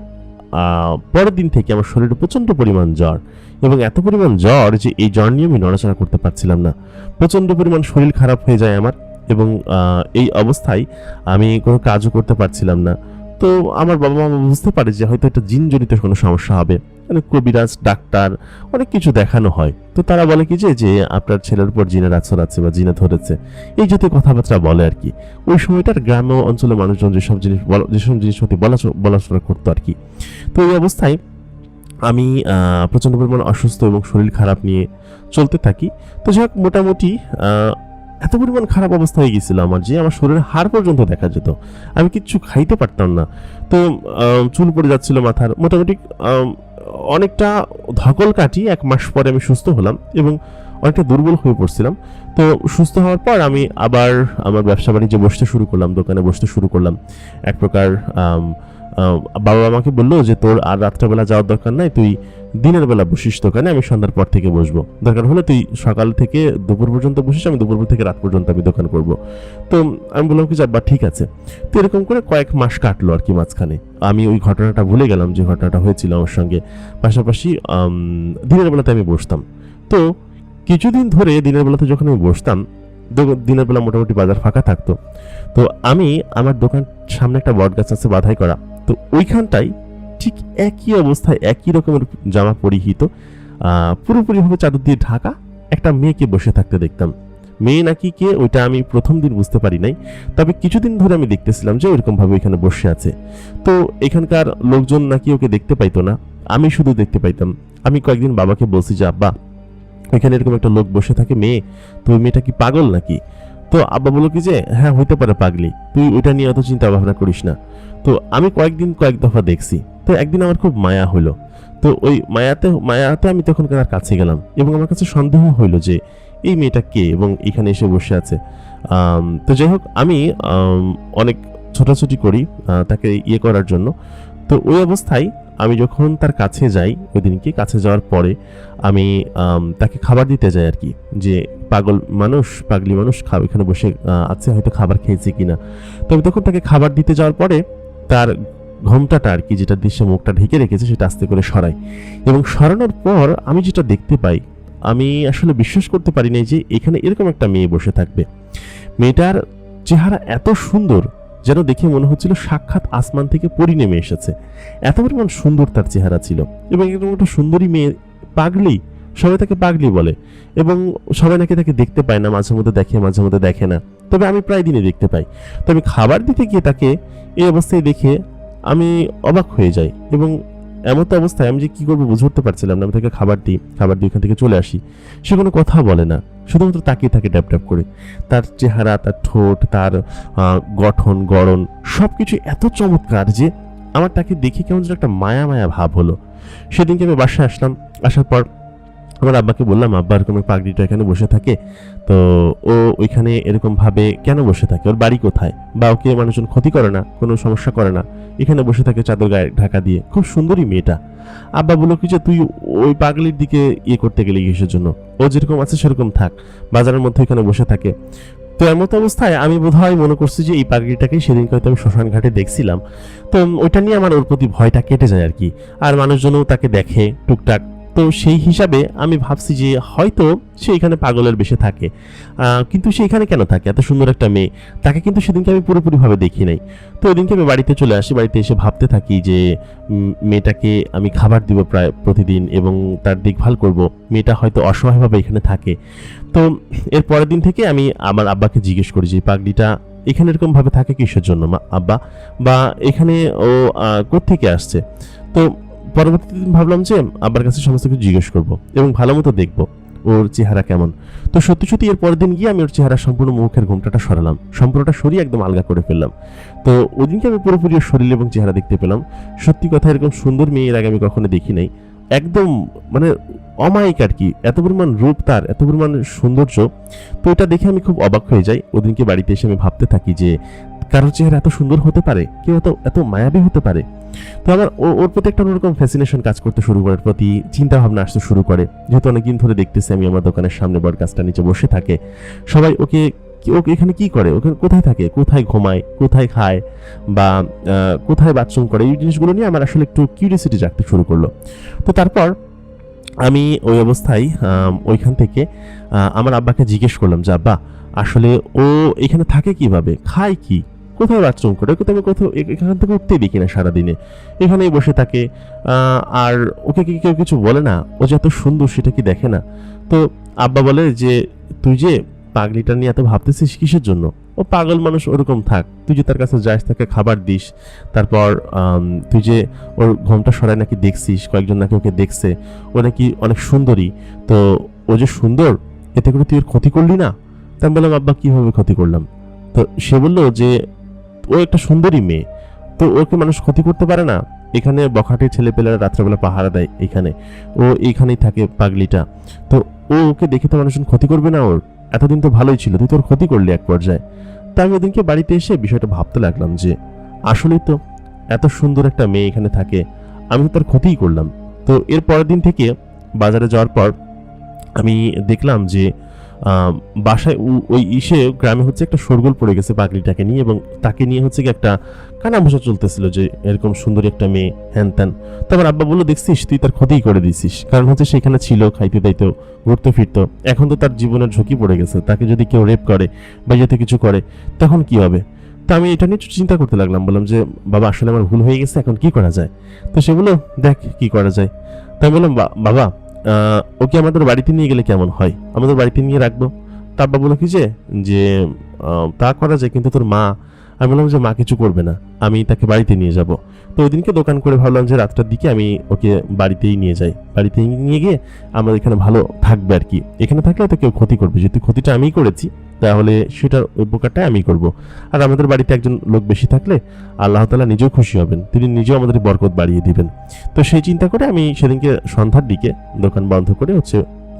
পরের দিন থেকে আমার শরীরে প্রচন্ড পরিমাণ জ্বর, এবং এত পরিমাণ জ্বর যে এই জ্বর নিয়ে আমি নড়াচড়া করতে পারছিলাম না, প্রচন্ড পরিমাণ শরীর খারাপ হয়ে যায় আমার, এবং এই অবস্থায় আমি কোনো কাজও করতে পারছিলাম না। তো আমার বাবা মা বুঝতে পারে যে হয়তো এটা জিন জনিত কোনো সমস্যা হবে, মানে কবিরাজ, ডাক্তার, অনেক কিছু দেখানো হয়। তো তারা বলে কি যে আপনার ছেলের উপর জিনের আছর আছে বা জিনে ধরেছে, এই জাতীয় কথাবার্তা বলে আর কি। ওই সময়টার গ্রাম্য অঞ্চলের মানুষজন যেসব জিনিসপত্র বলাচলা করতো আর কি। তো এই অবস্থায় আমি প্রচন্ড পরিমাণ অসুস্থ এবং শরীর খারাপ নিয়ে চলতে থাকি। তো যাই হোক, মোটামুটি এত পরিমাণ খারাপ অবস্থা হয়ে গেছিল আমার যে আমার শরীরের হাড় পর্যন্ত দেখা যেত, আমি কিচ্ছু খাইতে পারতাম না। তো চুল পড়ে যাচ্ছিল মাথার, মোটামুটি অনেকটা ধকল কাটি 1 মাস পরে আমি সুস্থ হলাম, এবং অনেকটা দুর্বল হয়ে পড়ছিলাম। তো সুস্থ হওয়ার পর আমি আবার আমার ব্যবসা বাণিজ্যে বসতে শুরু করলাম, দোকানে বসতে শুরু করলাম। এক প্রকার বাবা আমাকে বললো যে তোর আর রাত্রেবেলা যাওয়ার দরকার নাই, তুই দিনের বেলা বসিস দোকানে, আমি সন্ধ্যার পর থেকে বসবো, দরকার হলে তুই সকাল থেকে দুপুর পর্যন্ত বসিস, আমি দুপুর থেকে রাত পর্যন্ত আমি দোকান করব। তো আমি বললাম কি যাব্বা ঠিক আছে। তো এরকম করে কয়েক মাস কাটলো আর কি। মাঝখানে আমি ওই ঘটনাটা ভুলে গেলাম যে ঘটনাটা হয়েছিল আমার সঙ্গে। পাশাপাশি দিনের বেলাতে আমি বসতাম। তো কিছুদিন ধরে দিনের বেলাতে যখন আমি বসতাম, দিনের বেলা মোটামুটি বাজার ফাঁকা থাকতো। তো আমি আমার দোকান সামনে একটা বট গাছ আছে বাধাই করা, তো ওইখানটাই ঠিক একই অবস্থায় একই রকমের জামা পরিহিত, পুরোপুরিভাবে চাদর দিয়ে ঢাকা একটা মেয়েকে বসে থাকতে দেখতাম। মেয়ে নাকি কে ওইটা আমি প্রথম দিন বুঝতে পারি নাই, তবে কিছুদিন ধরে আমি দেখতেছিলাম যে ওইরকম ভাবে ওইখানে বসে আছে। তো এখানকার লোকজন নাকি ওকে দেখতে পাইতো না, আমি শুধু দেখতে পাইতাম। আমি কয়েকদিন বাবাকে বলছি যে আব্বা, ওইখানে এরকম একটা লোক বসে থাকে মেয়ে, তো ওই মেয়েটা কি পাগল নাকি? তো আব্বা বললো কি যে হ্যাঁ হইতে পারে পাগলি, তুই ওইটা নিয়ে অত চিন্তা ভাবনা করিস না। তো আমি কয়েক দফা দেখছি। তো একদিন আমার খুব মায়া হইলো। তো ওই মায়াতে আমি তখন তার কাছে গেলাম এবং আমার কাছে সন্দেহ হইলো যে এই মেয়েটা কে এবং এখানে এসে বসে আছে। তো যাই হোক, আমি অনেক ছোটাছুটি করি তাকে ইয়ে করার জন্য। তো ওই অবস্থায় আমি যখন তার কাছে যাই, ওই দিনকে কাছে যাওয়ার পরে আমি তাকে খাবার দিতে যাই আর কি, যে পাগলি মানুষ এখানে বসে আছে, হয়তো খাবার খেয়েছে কিনা। তবে তখন তাকে খাবার দিতে যাওয়ার পরে তার ঘোমটাটা আর কি, যেটা দিয়ে সে মুখটা ঢেকে রেখেছে, সেটা আস্তে করে সরাই এবং সরানোর পর আমি যেটা দেখতে পাই, আমি আসলে বিশ্বাস করতে পারি নাই যে এখানে এরকম একটা মেয়ে বসে থাকবে। মেয়েটার চেহারা এত সুন্দর, যেন দেখে মনে হচ্ছিল সাক্ষাৎ আসমান থেকে পরি নেমে এসেছে। এত পরিমাণ সুন্দর তার চেহারা ছিল এবং এরকম একটা সুন্দরী মেয়ে, পাগলি, সবাই তাকে পাগলি বলে এবং সবাই নাকি তাকে দেখতে পায় না, মাঝে মধ্যে দেখে মাঝে মধ্যে দেখে না, তবে আমি প্রায় দিনই দেখতে পাই। তো আমি খাবার দিতে গিয়ে তাকে এই অবস্থায় দেখে আমি অবাক হয়ে যাই এবং এমতো অবস্থায় আমি যে কি করবো বুঝে উঠতে পারছিলাম না। আমি তাকে খাবার দিই ওখান থেকে চলে আসি। সে কোনো কথা বলে না, শুধুমাত্র তাকিয়ে থাকে ড্যাপ ড্যাপ করে। তার চেহারা, তার ঠোঁট, তার গড়ন সবকিছু এত চমৎকার যে আমার তাকে দেখে কেমন যেন একটা মায়া মায়া ভাব হলো। সেদিনকে আমি বাসায় আসলাম। আসার পর আমার আব্বাকে বললাম, আব্বা এরকম পাগড়িটা এখানে বসে থাকে, তো ও ওইখানে এরকম ভাবে কেন বসে থাকে, ওর বাড়ি কোথায়, বা ওকে মানুষজন ক্ষতি করে না, কোনো সমস্যা করে না, এখানে বসে থাকে চাদর গায়ে ঢাকা দিয়ে, খুব সুন্দরী মেয়েটা। আব্বা বললো কি যে তুই ওই পাগলির দিকে ইয়ে করতে গেলে কিসের জন্য, ও যেরকম আছে সেরকম থাক, বাজারের মধ্যে এখানে বসে থাকে। তো এমন অবস্থায় আমি বোধহয় মনে করছি যে এই পাগড়িটাকেই সেদিনকে হয়তো আমি শ্মশান ঘাটে দেখছিলাম, তো ওইটা নিয়ে আমার ওর প্রতি ভয়টা কেটে যায় আর কি। আর মানুষজনও তাকে দেখে টুকটাক, তো সেই হিসাবে আমি ভাবছি যে হয়তো সে এখানে পাগলের বেশে থাকে। কিন্তু সে এখানে কেন থাকে, এত সুন্দর একটা মেয়ে, তাকে কিন্তু সেদিনকে আমি পুরোপুরিভাবে দেখি নাই। তো ওইদিনকে আমি বাড়িতে চলে আসি। বাড়িতে এসে ভাবতে থাকি যে মেয়েটাকে আমি খাবার দিব প্রায় প্রতিদিন এবং তার দেখভাল করব, মেয়েটা হয়তো অসহায়ভাবে এখানে থাকে। তো এর পরের দিন থেকে আমি আমার আব্বাকে জিজ্ঞেস করি যে পাগড়িটা এখানে এরকম ভাবে থাকে কিসের জন্য আব্বা, বা এখানে ও কোত্থেকে আসছে। তো পরবর্তী দিন ভাবলাম যে আব্বার কাছে সমস্ত কিছু জিজ্ঞেস করবো এবং ভালো মতো দেখবো ওর চেহারা কেমন। তো সত্যি সত্যি এর পরের দিন গিয়ে আমি ওর চেহারা সম্পূর্ণ মুখের ঘোমটাটা সরালাম, সম্পূর্ণটা সরিয়ে একদম আলগা করে ফেললাম। তো ওই দিনকে আমি পুরোপুরি ওর শরীর এবং চেহারা দেখতে পেলাম। সত্যি কথা, এরকম সুন্দর মেয়ের আগে আমি কখনো দেখি নাই। একদম মানে অমায়িক আর কি, এত পরিমাণ রূপ তার, এত পরিমাণ সৌন্দর্য। তো এটা দেখে আমি খুব অবাক হয়ে যাই। ওদিনকে বাড়িতে এসে আমি ভাবতে থাকি যে কারোর চেহারা এত সুন্দর হতে পারে, কেউ এত মায়াবী হতে পারে। তো আমার ওর প্রতি একটা অন্যরকম ফ্যাসিনেশন কাজ করতে শুরু করে, প্রতি চিন্তা ভাবনা আসতে শুরু করে। যেহেতু অনেকদিন ধরে দেখতেছি আমি আমার দোকানের সামনে বট গাছটা নিচে বসে থাকে, সবাই ওকে এখানে কি করে, ওখানে কোথায় থাকে, কোথায় ঘুমায়, কোথায় খায়, বা কোথায় বাথরুম করে, এই জিনিসগুলো নিয়ে আমার আসলে একটু কিউরিয়াসিটি জাগতে শুরু করলো। তো তারপর আমি ওই অবস্থায় ওইখান থেকে আমার আব্বাকে জিজ্ঞেস করলাম যে আব্বা আসলে ও এখানে থাকে কিভাবে, খায় কি, কোথায় বাথরুম করে, কোথাও এখান থেকে উঠতেই দেখি না, সারাদিনে এখানেই বসে থাকে। আর ওকে কি কেউ কিছু বলে না, ও যে এত সুন্দর সেটা কি দেখে না? তো আব্বা বলে যে তুই যে পাগলিটা নিয়ে এত ভাবতেছিস কিসের জন্য, ও পাগল মানুষ, ওরকম থাক, তুই যে তার কাছে যাস, তাকে খাবার দিস, তারপর তুই যে ওর ঘোমটা সরাই নাকি দেখছিস, কয়েকজন নাকি ওকে দেখছে, ও নাকি অনেক সুন্দরী, তো ও যে সুন্দর এতে করে তুই ওর ক্ষতি করলি না? তা আমি বললাম আব্বা কিভাবে ক্ষতি করলাম? তো সে বললো যে ও একটা সুন্দরী মেয়ে, তো ওকে মানুষ ক্ষতি করতে পারে না, এখানে বখাটে ছেলেপেলেরা রাত্রেবেলা পাহারা দেয়, এখানে ও এইখানেই থাকে পাগলিটা। তো ওকে দেখে তো মানুষজন ক্ষতি করবে না? ওর এতদিন তো ভালোই ছিল, তুই তোর ক্ষতি করলি এক পর্যায়ে। তা আমি ওদিনকে বাড়িতে এসে বিষয়টা ভাবতে লাগলাম যে আসলেই তো এত সুন্দর একটা মেয়ে এখানে থাকে, আমি তো তার ক্ষতিই করলাম। তো এর পরের দিন থেকে বাজারে যাওয়ার পর আমি দেখলাম যে বাসায় ওই গ্রামে হচ্ছে একটা শোরগোল পড়ে গেছে পাগলিটাকে নিয়ে, এবং তাকে নিয়ে হচ্ছে কি একটা কানাঘুষা চলতেছিল যে এরকম সুন্দরী একটা মেয়ে, হ্যান ত্যান। তারপর আব্বা বললো, দেখছিস তুই তার ক্ষতিই করে দিছিস, কারণ হচ্ছে সেখানে ছিল, খাইতে দাইতো, ঘুরতে ফিরতো, এখন তো তার জীবনের ঝুঁকি পড়ে গেছে, তাকে যদি কেউ রেপ করে বা যাতে কিছু করে তখন কি হবে? তো আমি এটা নিয়ে চিন্তা করতে লাগলাম, বললাম যে বাবা আসলে আমার ভুল হয়ে গেছে, এখন কি করা যায়? তো সেগুলো দেখ কি করা যায়। তাই বললাম, বাবা ওকে আমাদের বাড়িতে নিয়ে গেলে কেমন হয়, আমাদের বাড়িতে নিয়ে রাখবো। তা আব্বা বলো কি যে তা করা যায়, কিন্তু তোর মা। আমি বললাম যে মা কিছু করবে না, আমি তাকে বাড়িতে নিয়ে যাব। তো ওই দিনকে দোকান করে ভাবলাম যে রাতটার দিকে আমি ওকে বাড়িতেই নিয়ে যাই, বাড়িতে নিয়ে গিয়ে আমরা এখানে ভালো থাকবে আর কি। এখানে থাকলে তো কেউ ক্ষতি করবে, যেহেতু ক্ষতিটা আমি করেছি তাহলে সেটার উপকারটাই আমি করব। আর আমাদের বাড়িতে একজন লোক বেশি থাকলে আল্লাহ তাআলা নিজেও খুশি হবেন, তিনি নিজেও আমাদের বরকত বাড়িয়ে দিবেন। তো সেই চিন্তা করে আমি সেদিনকে সন্ধ্যার দিকে দোকান বন্ধ করে হচ্ছে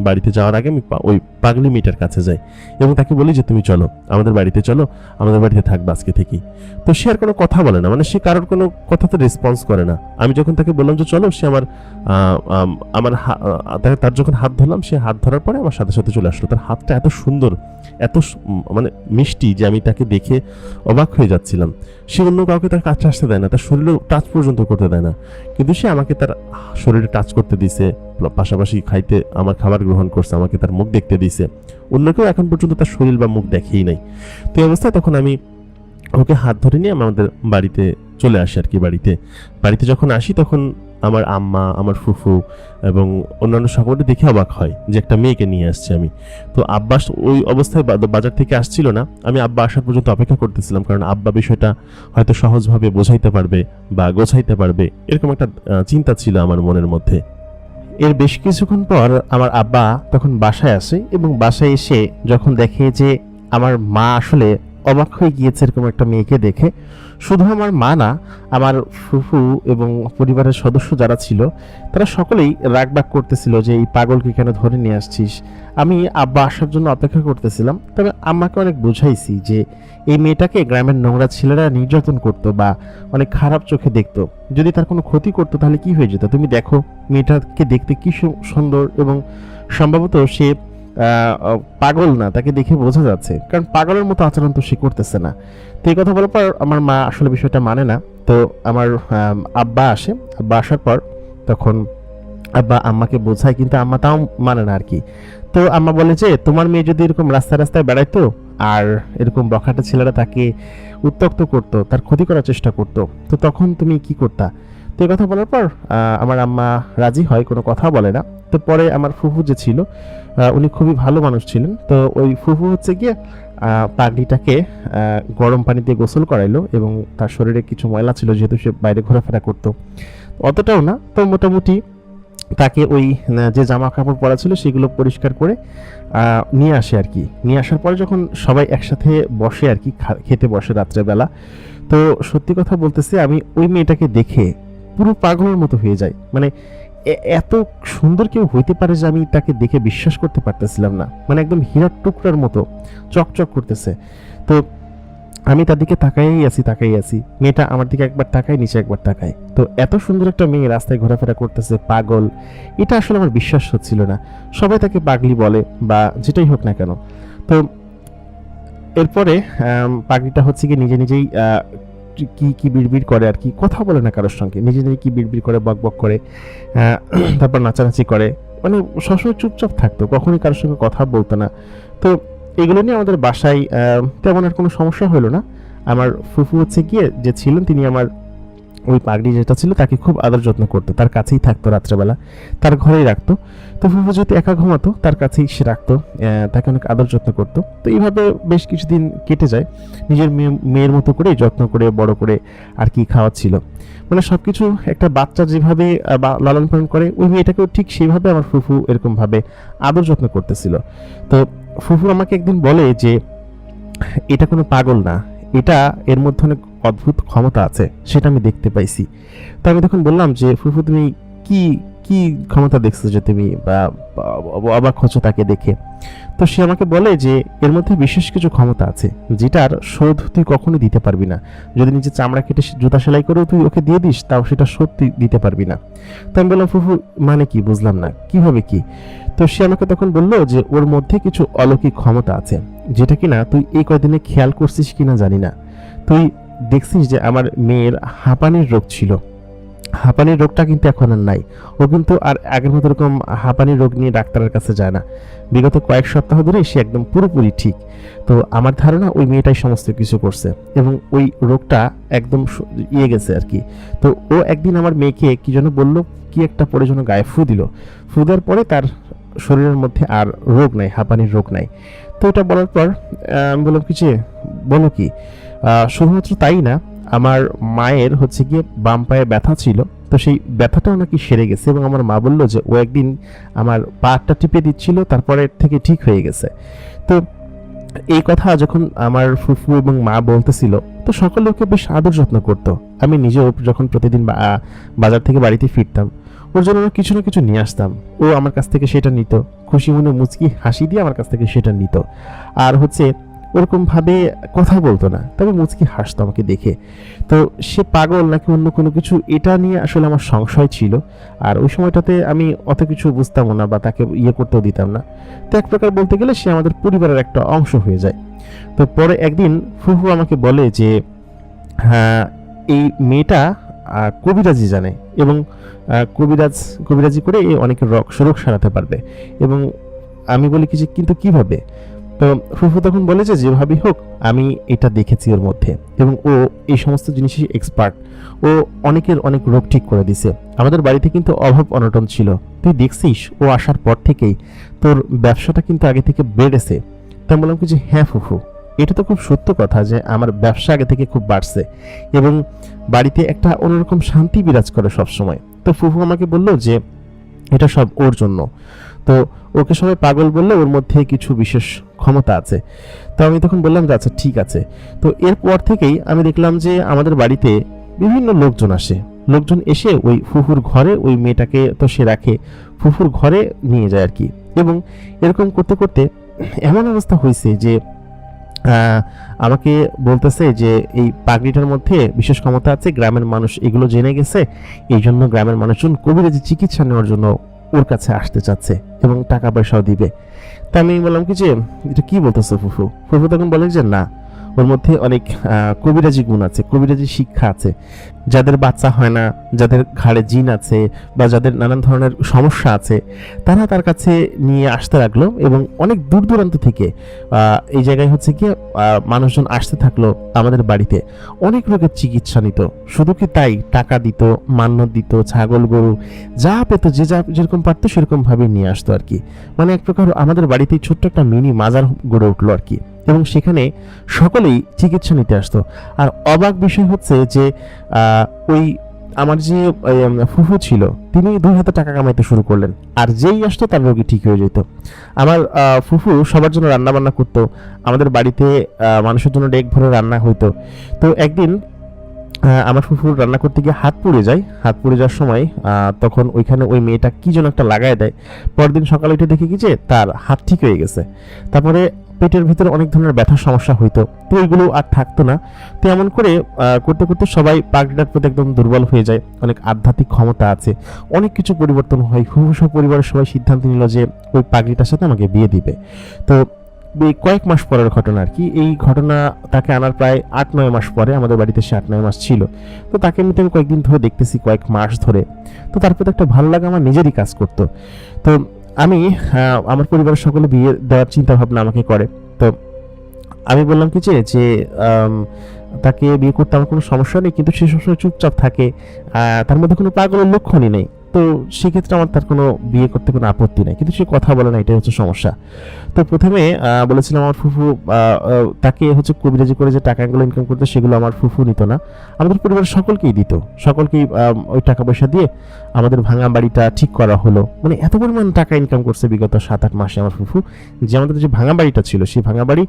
বাড়িতে যাওয়ার আগে আমি ওই পাগলি মেয়েটার কাছে যাই এবং তাকে বলি যে তুমি চলো আমাদের বাড়িতে, চলো আমাদের বাড়িতে থাকবে আজকে থেকেই। তো সে আর কোনো কথা বলে না, মানে সে কারোর কোনো কথাতে রেসপন্স করে না। আমি যখন তাকে বললাম যে চলো, সে তার যখন হাত ধরলাম, সে হাত ধরার পরে আমার সাথে সাথে চলে আসলো। তার হাতটা এত সুন্দর, এত মানে মিষ্টি যে আমি তাকে দেখে অবাক হয়ে যাচ্ছিলাম। সে অন্য কাউকে তার কাছে আসতে দেয় না, তার শরীরে টাচ পর্যন্ত করতে দেয় না, কিন্তু সে আমাকে তার শরীরে টাচ করতে দিছে, পাশাপাশি খাইতে আমার খাবার গ্রহণ করছে, আমাকে তার মুখ দেখতে দিছে। অন্য কেউ এখন পর্যন্ত তার শরীর বা মুখ দেখেই নাই। তো এই অবস্থায় তখন আমি ওকে হাত ধরে নিয়ে আমাদের বাড়িতে চলে আসি আর কি। বাড়িতে যখন আসি তখন আমার আম্মা, আমার ফুফু এবং অন্যান্য সকলে দেখে অবাক হয় যে একটা মেয়েকে নিয়ে আসছি আমি। তো আব্বা ওই অবস্থায় বাজার থেকে আসছিল না, আমি আব্বা আসার পর্যন্ত অপেক্ষা করতেছিলাম, কারণ আব্বা বিষয়টা হয়তো সহজভাবে বোঝাইতে পারবে বা গোছাইতে পারবে, এরকম একটা চিন্তা ছিল আমার মনের মধ্যে।
এর বেশ কিছুক্ষণ পর আমার আব্বা তখন বাসায় আসে এবং বাসায় এসে যখন দেখে যে আমার মা আসলে অবাক হয়ে গিয়েছে এরকম একটা মেয়েকে দেখে। শুধু আমার মা না, আমার ফুফু এবং পরিবারের সদস্য যারা ছিল তারা সকলেই রাগবাগ করতেছিল যে এই পাগলকে কেন ধরে নিয়ে আসছিস। আমি আব্বা আসার জন্য অপেক্ষা করতেছিলাম, তবে আম্মাকে অনেক বুঝাইছি যে এই মেয়েটাকে গ্রামের নোংরা ছেলেরা নির্যাতন করতো বা অনেক খারাপ চোখে দেখতো, যদি তার কোনো ক্ষতি করতো তাহলে কি হয়ে যেত, তুমি দেখো মেয়েটাকে দেখতে কি সুন্দর এবং সম্ভবত সে পাগল না, তাকে দেখে বোঝা যাচ্ছে, কারণ পাগলের মতো আচরণ তো সে করতেছে না। তো এই কথা বলার পর আমার মা আসলে বিষয়টা মানে না। তো আমার আব্বা আসে, আব্বা আসার পর তখন আব্বা আম্মাকে বোঝায়, কিন্তু আম্মা তাও মানে না আর কি। তো আম্মা বলে যে তোমার মেয়ে যদি এরকম রাস্তায় রাস্তায় বেড়াইতো আর এরকম বখাটে ছেলেরা তাকে উত্ত্যক্ত করতো, তার ক্ষতি করার চেষ্টা করতো, তো তখন তুমি কি করতা? তো এই কথা বলার পর আমার আম্মা রাজি হয়, কোনো কথা বলে না। তো পরে আমার ফুফু যে ছিল উনি খুবই ভালো মানুষ ছিলেন। তো ওই ফুফু হচ্ছে গিয়ে পাগড়িটাকে গরম পানি দিয়ে গোসল করাইলো এবং তার শরীরে কিছু ময়লা ছিল, যেহেতু সে বাইরে ঘোরাফেরা করতো, অতটাও না, তো মোটামুটি তাকে ওই যে জামা কাপড় পরা ছিল সেগুলো পরিষ্কার করে নিয়ে আসে আর কি। নিয়ে আসার পরে যখন সবাই একসাথে বসে আর কি, খেতে বসে রাত্রেবেলা, তো সত্যি কথা বলতেছি আমি ওই মেয়েটাকে দেখে পুরো পাগলের মতো হয়ে যাই। মানে এত সুন্দর কেউ হইতে পারে যে আমি তাকে দেখে বিশ্বাস করতে পারতেছিলাম না, মানে একদম হীরার টুকরার মতো চকচক করতেছে। তো আমি তার দিকে তাকাই আছি, মেয়েটা আমার দিকে একবার তাকায়, নিচে একবার তাকায়। তো এত সুন্দর একটা মেয়ে রাস্তায় ঘোরাফেরা করতেছে পাগল, এটা আসলে আমার বিশ্বাস হচ্ছিল না। সবাই তাকে পাগলি বলে বা যেটাই হোক না কেন। তো এরপরে পাগলিটা হচ্ছে কি নিজে নিজেই কি বিড়বিড় করে আর কি, কথা বলে না কারোর সঙ্গে, নিজে নিজে কি বিড়বিড় করে, বক বক করে, তারপর নাচানাচি করে, মানে সবসময় চুপচাপ থাকতো, কখনোই কারোর সঙ্গে কথা বলতো না। তো এগুলো নিয়ে আমাদের বাসায় তেমন আর কোনো সমস্যা হলো না। আমার ফুফু হচ্ছে গিয়ে যে ছিলেন, তিনি আমার ওই পাগড়ি যেটা ছিল তাকে খুব আদর যত্ন করতো, তার কাছেই থাকতো, রাত্রেবেলা তার ঘরেই রাখতো। তো ফুফু যদি একা ঘুমাতো তার কাছেই সে রাখতো, তাকে অনেক আদর যত্ন করতো। তো এইভাবে বেশ কিছুদিন কেটে যায়, নিজের মেয়ের মতো করে যত্ন করে বড় করে আর কি খাওয়াচ্ছিল। মানে সবকিছু একটা বাচ্চা যেভাবে লালন পালন করে, ওই মেয়েটাকেও ঠিক সেইভাবে আমার ফুফু এরকমভাবে আদর যত্ন করতেছিল। তো ফুফু আমাকে একদিন বলে যে এটা কোনো পাগল না, এটা এর মধ্যে অনেক অদ্ভুত ক্ষমতা আছে, সেটা আমি দেখতে পাইছি। তো আমি তখন বললাম যে ফুফু তুমি কি কি ক্ষমতা দেখছো যে তুমি অবাক হচ্ছ তাকে দেখে? তো সে আমাকে বলে যে এর মধ্যে বিশেষ কিছু ক্ষমতা আছে যেটার শোধ তুই কখনোই দিতে পারবি না। যদি নিজে চামড়া কেটে জুতা সেলাই করেও তুই ওকে দিয়ে দিস, তাও সেটা শোধ তুই দিতে পারবি না। তো আমি বললাম ফুফু মানে কি, বুঝলাম না, কিভাবে কি? তো সে আমাকে তখন বলল যে ওর মধ্যে কিছু অলৌকিক ক্ষমতা আছে যেটা কিনা তুই এই কয়দিনে খেয়াল করছিস কিনা জানি না। তুই দেখছিস যে আমার মেয়ের হাঁপানির রোগ ছিল, হাঁপানির রোগটা কিন্তু এখন আর নাই। ও কিন্তু আর আগের মতো এরকম হাঁপানির রোগ নিয়ে ডাক্তারের কাছে যায় না। বিগত কয়েক সপ্তাহ ধরে সে একদম পুরোপুরি ঠিক। তো আমার ধারণা ওই মেয়েটাই সমস্ত কিছু করছে এবং ওই রোগটা একদম ইয়ে গেছে আর কি। তো ও একদিন আমার মেয়েকে কি যেন বললো, কি একটা পরে যেন গায়ে ফু দিল, ফু দেওয়ার পরে তার শরীরের মধ্যে আর রোগ নাই, হাঁপানির রোগ নাই। তো এটা বলার পর আমি বললাম কি যে বলো কি, শুধুমাত্র তাই না, আমার মায়ের হচ্ছে গিয়ে বাম পায়ে ব্যথা ছিল, তো সেই ব্যথাটাও নাকি সেরে গেছে এবং আমার মা বলল যে ও একদিন আমার পাটা টিপে দিচ্ছিল, তারপরে থেকে ঠিক হয়ে গেছে। তো এই কথা যখন আমার ফুফু এবং মা বলতেছিল, তো সকলে ওকে বেশ আদর যত্ন করতো। আমি নিজেও যখন প্রতিদিন বাজার থেকে বাড়িতে ফিরতাম, ওর জন্য কিছু না কিছু নিয়ে আসতাম, ও আমার কাছ থেকে সেটা নিত, খুশি মনে মুচকি হাসি দিয়ে আমার কাছ থেকে সেটা নিত। আর হচ্ছে ওরকম ভাবে কথা বলতো না, তবে মুচকি হাসতো আমাকে দেখে। তো সে পাগল নাকি অন্য কোনো কিছু, এটা নিয়ে আসলে আমার সংশয় ছিল। আর ওই সময়টাতে আমি অত কিছু বুঝতামও না বা তাকে ইয়ে করতেও দিতাম না। তো এক প্রকার বলতে গেলে সে আমাদের পরিবারের একটা অংশ হয়ে যায়। তো পরে একদিন ফুফু আমাকে বলে যে হ্যাঁ, এই মেয়েটা কবিরাজি জানে এবং কবিরাজি করে অনেকের রোগ সারাতে পারবে। এবং আমি বলি কি যে কিন্তু কিভাবে? তো ফুফু তখন বলে যে যেভাবেই হোক আমি এটা দেখেছি ওর মধ্যে, এবং ও এই সমস্ত জিনিসই এক্সপার্ট। ও অনেকের অনেক রোগ ঠিক করে দিছে। আমাদের বাড়িতে কিন্তু অভাব অনটন ছিল, তুই দেখছিস ও আসার পর থেকেই তোর ব্যবসাটা কিন্তু আগে থেকে বেড়েছে। তা বললাম কি যে হ্যাঁ ফুফু, এটা তো খুব সত্য কথা যে আমার ব্যবসা আগে থেকে খুব বাড়ছে এবং বাড়িতে একটা অন্যরকম শান্তি বিরাজ করে সবসময়। তো ফুফু আমাকে বলল যে এটা সব ওর জন্য। তো ওকে সবাই পাগল বললে ওর মধ্যে কিছু বিশেষ ক্ষমতা আছে। তো আমি তখন বললাম যে আচ্ছা ঠিক আছে। তো এরপর থেকেই আমি দেখলাম যে আমাদের বাড়িতে বিভিন্ন লোকজন আসে, লোকজন এসে ওই ফুফুর ঘরে ওই মেয়েটাকে তো সে রাখে, ফুফুর ঘরে নিয়ে যায় আর কি। এবং এরকম করতে করতে এমন অবস্থা হয়েছে যে আমাকে বলতেছে যে এই পাগড়িটার মধ্যে বিশেষ ক্ষমতা আছে, গ্রামের মানুষ এগুলো জেনে গেছে, এই জন্য গ্রামের মানুষজন কবিরাজি চিকিৎসা নেওয়ার জন্য ওর কাছে আসতে চাচ্ছে এবং টাকা পয়সাও দিবে। তা আমি বললাম কি যে এটা কি বলতেছো ফুফু? ফুফু তখন বলে যে না, ওর মধ্যে অনেক কবিরাজি গুণ আছে, কবিরাজি শিক্ষা আছে। যাদের বাচ্চা হয় না, যাদের ঘাড়ে জিন আছে বা যাদের নানান ধরনের সমস্যা আছে, তারা তার কাছে নিয়ে আসতে লাগলো এবং অনেক দূর দূরান্ত থেকে এই জায়গায় হচ্ছে কি মানুষজন আসতে থাকলো আমাদের বাড়িতে, অনেক রোগের চিকিৎসা নিত। শুধু কি তাই, টাকা দিত, মান্য দিত, ছাগল গরু যা পেত, যে যা যেরকম পারতো সেরকম ভাবে নিয়ে আসতো আর কি। মানে এক প্রকার আমাদের বাড়িতেই ছোট্ট একটা মিনি মাজার গড়ে উঠলো আর কি, এবং সেখানে সকলেই চিকিৎসা নিতে আসতো। আর অবাক বিষয় হচ্ছে যে ওই আমার যে ফুফু ছিল তিনি 2 হাতে টাকা কামাইতে শুরু করলেন, আর যেই আসতো তার রোগী ঠিক হয়ে যেত। আমার ফুফু সবার জন্য রান্না বান্না করতো, আমাদের বাড়িতে মানুষের জন্য ডেক ভরে রান্না হইতো। তো একদিন আমার ফুফুর রান্না করতে গিয়ে হাত পুড়ে যায়, হাত পুড়ে যাওয়ার সময় তখন ওইখানে ওই মেয়েটা কি যেন একটা লাগায় দেয়। পরদিন সকালে উঠে দেখি কি যে তার হাত ঠিক হয়ে গেছে। তারপরে পেটের ভিতরে অনেক ধরনের ব্যথার সমস্যা হইতো, তো ওইগুলো আর থাকতো না। তো এমন করে করতে করতে সবাই পাগড়িটার প্রতি একদম দুর্বল হয়ে যায়। অনেক আধ্যাত্মিক ক্ষমতা আছে, অনেক কিছু পরিবর্তন হয়। ফুফু সহ পরিবারের সবাই সিদ্ধান্ত নিল যে ওই পাগড়িটার সাথে আমাকে বিয়ে দিবে। তো কয়েক মাস পরের ঘটনা আর কি, এই ঘটনা তাকে আনার প্রায় 8-9 মাস পরে, আমাদের বাড়িতে সে 8-9 মাস ছিল। তো তাকে এমনিতে আমি কয়েকদিন ধরে দেখতেছি, কয়েক মাস ধরে। তো তারপর একটা ভালো লাগা আমার নিজেরই কাজ করতো। তো আমি আমার পরিবারের সকলে বিয়ে দেওয়ার চিন্তা ভাবনা আমাকে করে। তো আমি বললাম কি যে তাকে বিয়ে করতে আমার কোনো সমস্যা নেই, কিন্তু সে সবসময় চুপচাপ থাকে, তার মধ্যে কোনো পাগলের লক্ষণই নেই। তো তো সেক্ষেত্রে আমার তার কোনো বিয়ে করতে কোনো আপত্তি নাই, কিন্তু সে কথা বলে না, এটাই হচ্ছে সমস্যা। তো প্রথমে বলেছিলাম আমার ফুফু তাকে হচ্ছে কবিরাজি করে যে টাকাগুলো ইনকাম করতে সেগুলো আমার ফুফু নিত না, আমাদের পরিবারের সকলকেই দিত, সকলকেই ওই টাকা পয়সা দিয়ে আমাদের ভাঙা বাড়িটা ঠিক করা হলো। মানে এত পরিমাণ টাকা ইনকাম করছে বিগত 7-8 মাসে আমার ফুফু, যে আমাদের যে ভাঙা বাড়িটা ছিল সেই ভাঙা বাড়ি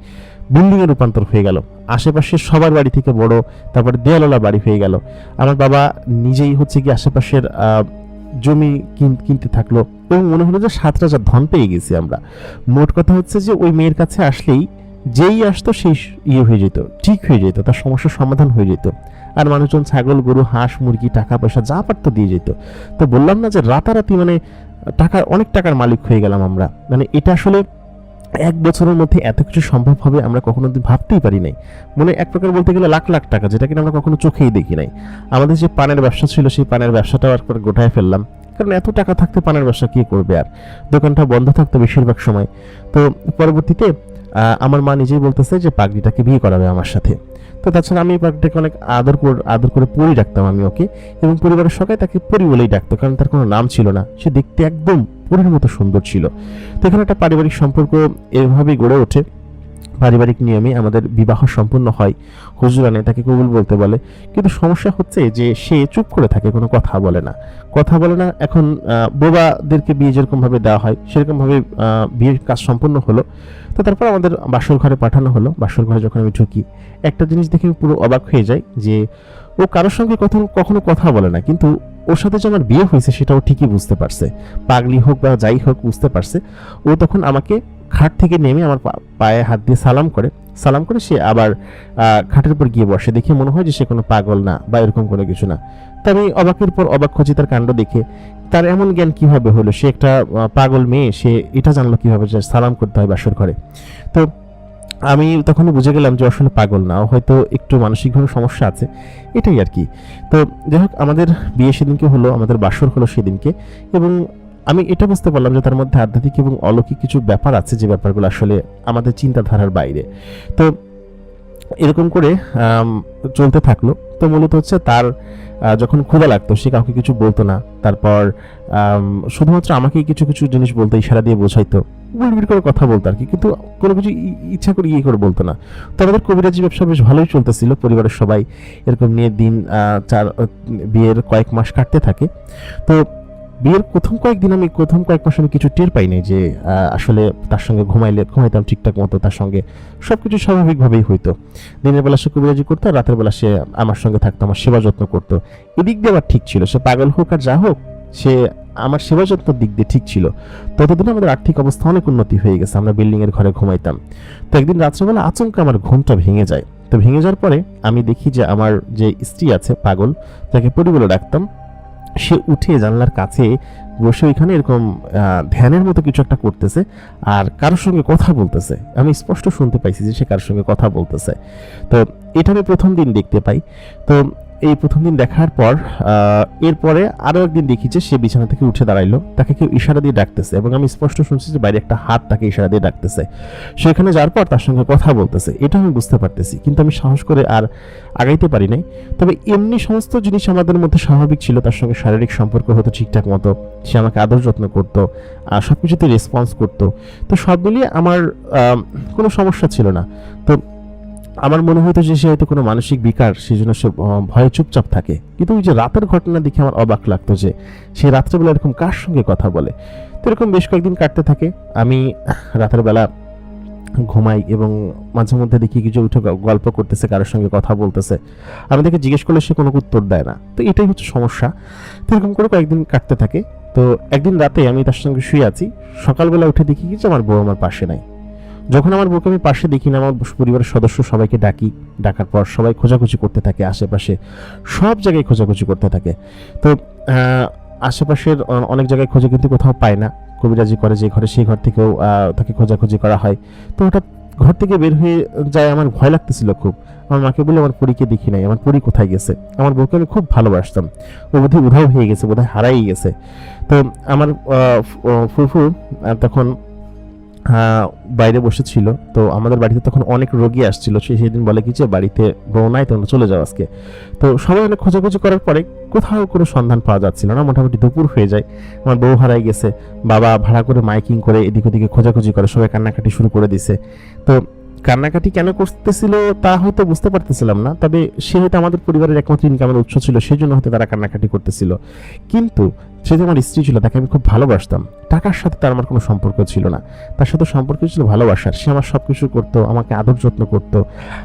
বিল্ডিংয়ে রূপান্তর হয়ে গেল, আশেপাশের সবার বাড়ি থেকে বড়, তারপরে দেয়ালওয়ালা বাড়ি হয়ে গেল। আমার বাবা নিজেই হচ্ছে কি আশেপাশের জমি কিনতে থাকলো, এবং মনে হলো যে 7 রাজার ধন পেয়ে গেছি আমরা। মোট কথা হচ্ছে যে ওই মেয়ের কাছে আসলেই যেই আসতো সেই ইয়ে হয়ে যেত, ঠিক হয়ে যেত, তার সমস্যার সমাধান হয়ে যেত। আর মানুষজন ছাগল গরু হাঁস মুরগি টাকা পয়সা যা পারতো দিয়ে যেত। তো বললাম না যে রাতারাতি মানে অনেক টাকার মালিক হয়ে গেলাম আমরা। মানে এটা আসলে 1 বছরের মধ্যে এত কিছু সম্ভব হবে আমরা কখনো ভাবতেই পারি নাই। মানে এক প্রকার বলতে গেলে লাখ লাখ টাকা, যেটা কিনা আমরা কখনো চোখেই দেখি নাই। আমাদের যে পানের ব্যবসা ছিল সেই পানের ব্যবসাটাও আর করে গোটায় ফেললাম, কারণ এত টাকা থাকতে পানের ব্যবসা কি করবে, আর দোকানটা বন্ধ থাকতো বেশিরভাগ সময়। তো পরবর্তীতে আমার মা নিজেই বলতেছে যে পাগড়িটাকে বিয়ে করাবে আমার সাথে। তো তাছাড়া আমি এই পাগড়িটাকে অনেক আদর করে পরি ডাকতাম আমি ওকে, এবং পরিবারের সবাই তাকে পরি বলেই ডাকতো, কারণ তার কোনো নাম ছিল না, সে দেখতে একদম পরীর মতো সুন্দর ছিল। তো এখানে একটা পারিবারিক সম্পর্ক এভাবেই গড়ে ওঠে। পারিবারিক নিয়মে আমাদের বিবাহ সম্পূর্ণ হয়, হুজুরানে তাকে কবুল বলতে বলে। কিন্তু সমস্যা হচ্ছে যে সে চুপ করে থাকে, কোনো কথা বলে না। এখন বোবাদেরকে বিয়ে যেরকম ভাবে দেওয়া হয় সেরকম ভাবে বিয়ের কাজ সম্পূর্ণ হলো। তো তারপর আমাদের বাসর ঘরে পাঠানো হলো। বাসর ঘরে যখন আমি ঢুকি, একটা জিনিস দেখে আমি পুরো অবাক হয়ে যাই যে ও কারোর সঙ্গে কখনো কথা বলে না, কিন্তু ওর সাথে যে আমার বিয়ে হয়েছে সেটাও ঠিকই বুঝতে পারছে। পাগলি হোক বা যাই হোক বুঝতে পারছে। ও তখন আমাকে খাট থেকে নেমে আমার পায়ে হাত দিয়ে সালাম করে সে আবার খাটের উপর গিয়ে বসে। দেখে মনে হয় যে সে কোনো পাগল না বা এরকম কোনো কিছু না। তা আমি অবাকের পর অবাক খুঁজি তার কাণ্ড দেখে। তার এমন জ্ঞান কিভাবে হলো? সে একটা পাগল মেয়ে, সে এটা জানলো কিভাবে যে সালাম করতে হয় বাসর ঘরে? তো আমি তখন বুঝে গেলাম যে আসলে পাগল না, হয়তো একটু মানসিকভাবে সমস্যা আছে, এটাই আর কি। তো যাই হোক, আমাদের বিয়ে সেদিনকে হলো, আমাদের বাসর হলো সেদিনকে, এবং আমি এটা বুঝতে পারলাম যে তার মধ্যে আধ্যাত্মিক এবং অলৌকিক কিছু ব্যাপার আছে, যে ব্যাপারগুলো আসলে আমাদের চিন্তাধারার বাইরে। তো এরকম করে চলতে থাকলো। তো মূলত হচ্ছে তার যখন ক্ষুধা লাগতো সে কাউকে কিছু বলতো না, তারপর শুধুমাত্র আমাকেই কিছু কিছু জিনিস বলতো, ইশারা দিয়ে বোঝাইতো, বিড়বিড় করে কথা বলতো আর কি, কিন্তু কোনো কিছু ইচ্ছা করে করে বলতো না। তো আমাদের কবিরাজি ব্যবসা বেশ ভালোই চলতেছিল, পরিবারের সবাই এরকম নিয়ে দিন বিয়ের কয়েক মাস কাটতে থাকে। তো বিয়ের প্রথম কয়েক মাস আমি কিছু টের পাই নাই যে আসলে তার সঙ্গে ঘুমাইতাম ঠিকঠাক মতো, তার সঙ্গে সবকিছু স্বাভাবিকভাবেই হইতো। দিনের বেলা সে কবিরাজি করতো, আর রাতের বেলা সে আমার সঙ্গে থাকতো, আমার সেবা যত্ন করতো। এদিক দিয়ে আবার ঠিক ছিল, সে পাগল হোক আর যা হোক, সে আমার সেবা যত্নের দিক দিয়ে ঠিক ছিল। ততদিনে আমাদের আর্থিক অবস্থা অনেক উন্নতি হয়ে গেছে, আমরা বিল্ডিং এর ঘরে ঘুমাইতাম। তো একদিন রাত্রেবেলা আচমকা আমার ঘুমটা ভেঙে যায়। তো ভেঙে যাওয়ার পরে আমি দেখি যে আমার যে স্ত্রী আছে পাগল, যাকে পরি বলে ডাকতাম, সে উঠে জানলার কাছে বসে ওইখানে এরকম ধ্যানের মতো কিছু একটা করতেছে, আর কারোর সঙ্গে কথা বলতেছে। আমি স্পষ্ট শুনতে পাইছি যে সে কারোর সঙ্গে কথা বলতেছে। তো এটা আমি প্রথম দিন দেখতে পাই। তো এই প্রথম দিন দেখার পর এরপরে আরো একদিন দেখি যে সে বিছানা থেকে উঠে দাঁড়াইলো, তাকে কেউ ইশারা দিয়ে ডাকতেছে, এবং আমি স্পষ্ট শুনছি যে বাইরে একটা হাত তাকে ইশারা দিয়ে ডাকতেছে। সেখানে যাওয়ার পর তার সঙ্গে কথা বলতেছে, এটা আমি বুঝতে পারতেছি, কিন্তু আমি সাহস করে আর আগাইতে পারি নাই। তবে এমনি সমস্ত জিনিস আমাদের মধ্যে স্বাভাবিক ছিল, তার সঙ্গে শারীরিক সম্পর্ক হতো ঠিকঠাক মতো, সে আমাকে আদর যত্ন করতো, আর সবকিছুতে রেসপন্স করতো। তো সব মিলিয়ে আমার কোনো সমস্যা ছিল না। তো আমার মনে হতো যে সে হয়তো কোনো মানসিক বিকার, সেই জন্য সে ভয়ে চুপচাপ থাকে। কিন্তু ওই যে রাতের ঘটনা দেখে আমার অবাক লাগতো যে সে রাত্রেবেলা এরকম কার সঙ্গে কথা বলে। তো এরকম বেশ কয়েকদিন কাটতে থাকে। আমি রাতের বেলা ঘুমাই এবং মাঝে মধ্যে দেখি কিছু উঠে গল্প করতেছে, কারোর সঙ্গে কথা বলতেছে। আমি তাকে জিজ্ঞেস করলে সে কোনো উত্তর দেয় না। তো এটাই হচ্ছে সমস্যা। তো এরকম করে কয়েকদিন কাটতে থাকে। তো একদিন রাতে আমি তার সঙ্গে শুয়ে আছি, সকালবেলা উঠে দেখি যে আমার বউ আমার পাশে নাই। যখন আমার বউকে আমি পাশে দেখি না, আমার পরিবারের সদস্য সবাইকে ডাকার পর সবাই খোঁজাখুঁজি করতে থাকে, আশেপাশে সব জায়গায় খোঁজাখুঁজি করতে থাকে। তো আশেপাশের অনেক জায়গায় খোঁজে, কিন্তু কোথাও পায় না। কবিরাজি করে যে ঘরে, সেই ঘর থেকেও তাকে খোঁজাখুঁজি করা হয়। তো হঠাৎ ঘর থেকে বের হয়ে যায়, আমার ভয় লাগতেছিল খুব। আমার মাকে বলে আমার পরীকে দেখি নাই, আমার পরী কোথায় গেছে? আমার বউকে আমি খুব ভালোবাসতাম, ও বোধহয় উধাও হয়ে গেছে, বোধহয় হারাই গেছে। তো আমার ফুফু তখন বাইরে বসেছিল। তো আমাদের বাড়িতে তখন অনেক রোগী আসছিল, সে সেদিন বলে কি যে বাড়িতে বউ নাই, তোমরা চলে যাও আজকে। তো সবাই অনেক খোঁজাখুঁজি করার পরে কোথাও কোনো সন্ধান পাওয়া যাচ্ছিল না। মোটামুটি দুপুর হয়ে যায়, আমার বউ হারাই গেছে। বাবা ভাড়া করে মাইকিং করে এদিক ওদিকে খোঁজাখুঁজি করে, সবাই কান্নাকাটি শুরু করে দিছে। তো কান্নাকাটি কেন করতেছিল তা হয়তো বুঝতে পারতেছিলাম না, তবে সে হয়তো আমাদের পরিবারের একমাত্র ইনকামের উৎস ছিল, সেই জন্য হয়তো তারা কান্নাকাটি করতেছিল। কিন্তু সে যে আমার স্ত্রী ছিল, তাকে আমি খুব ভালোবাসতাম। টাকার সাথে তার আমার কোনো সম্পর্ক ছিল না, তার সাথে সম্পর্ক ছিল ভালোবাসার। সে আমার সব কিছু করতো, আমাকে আদর যত্ন করতো,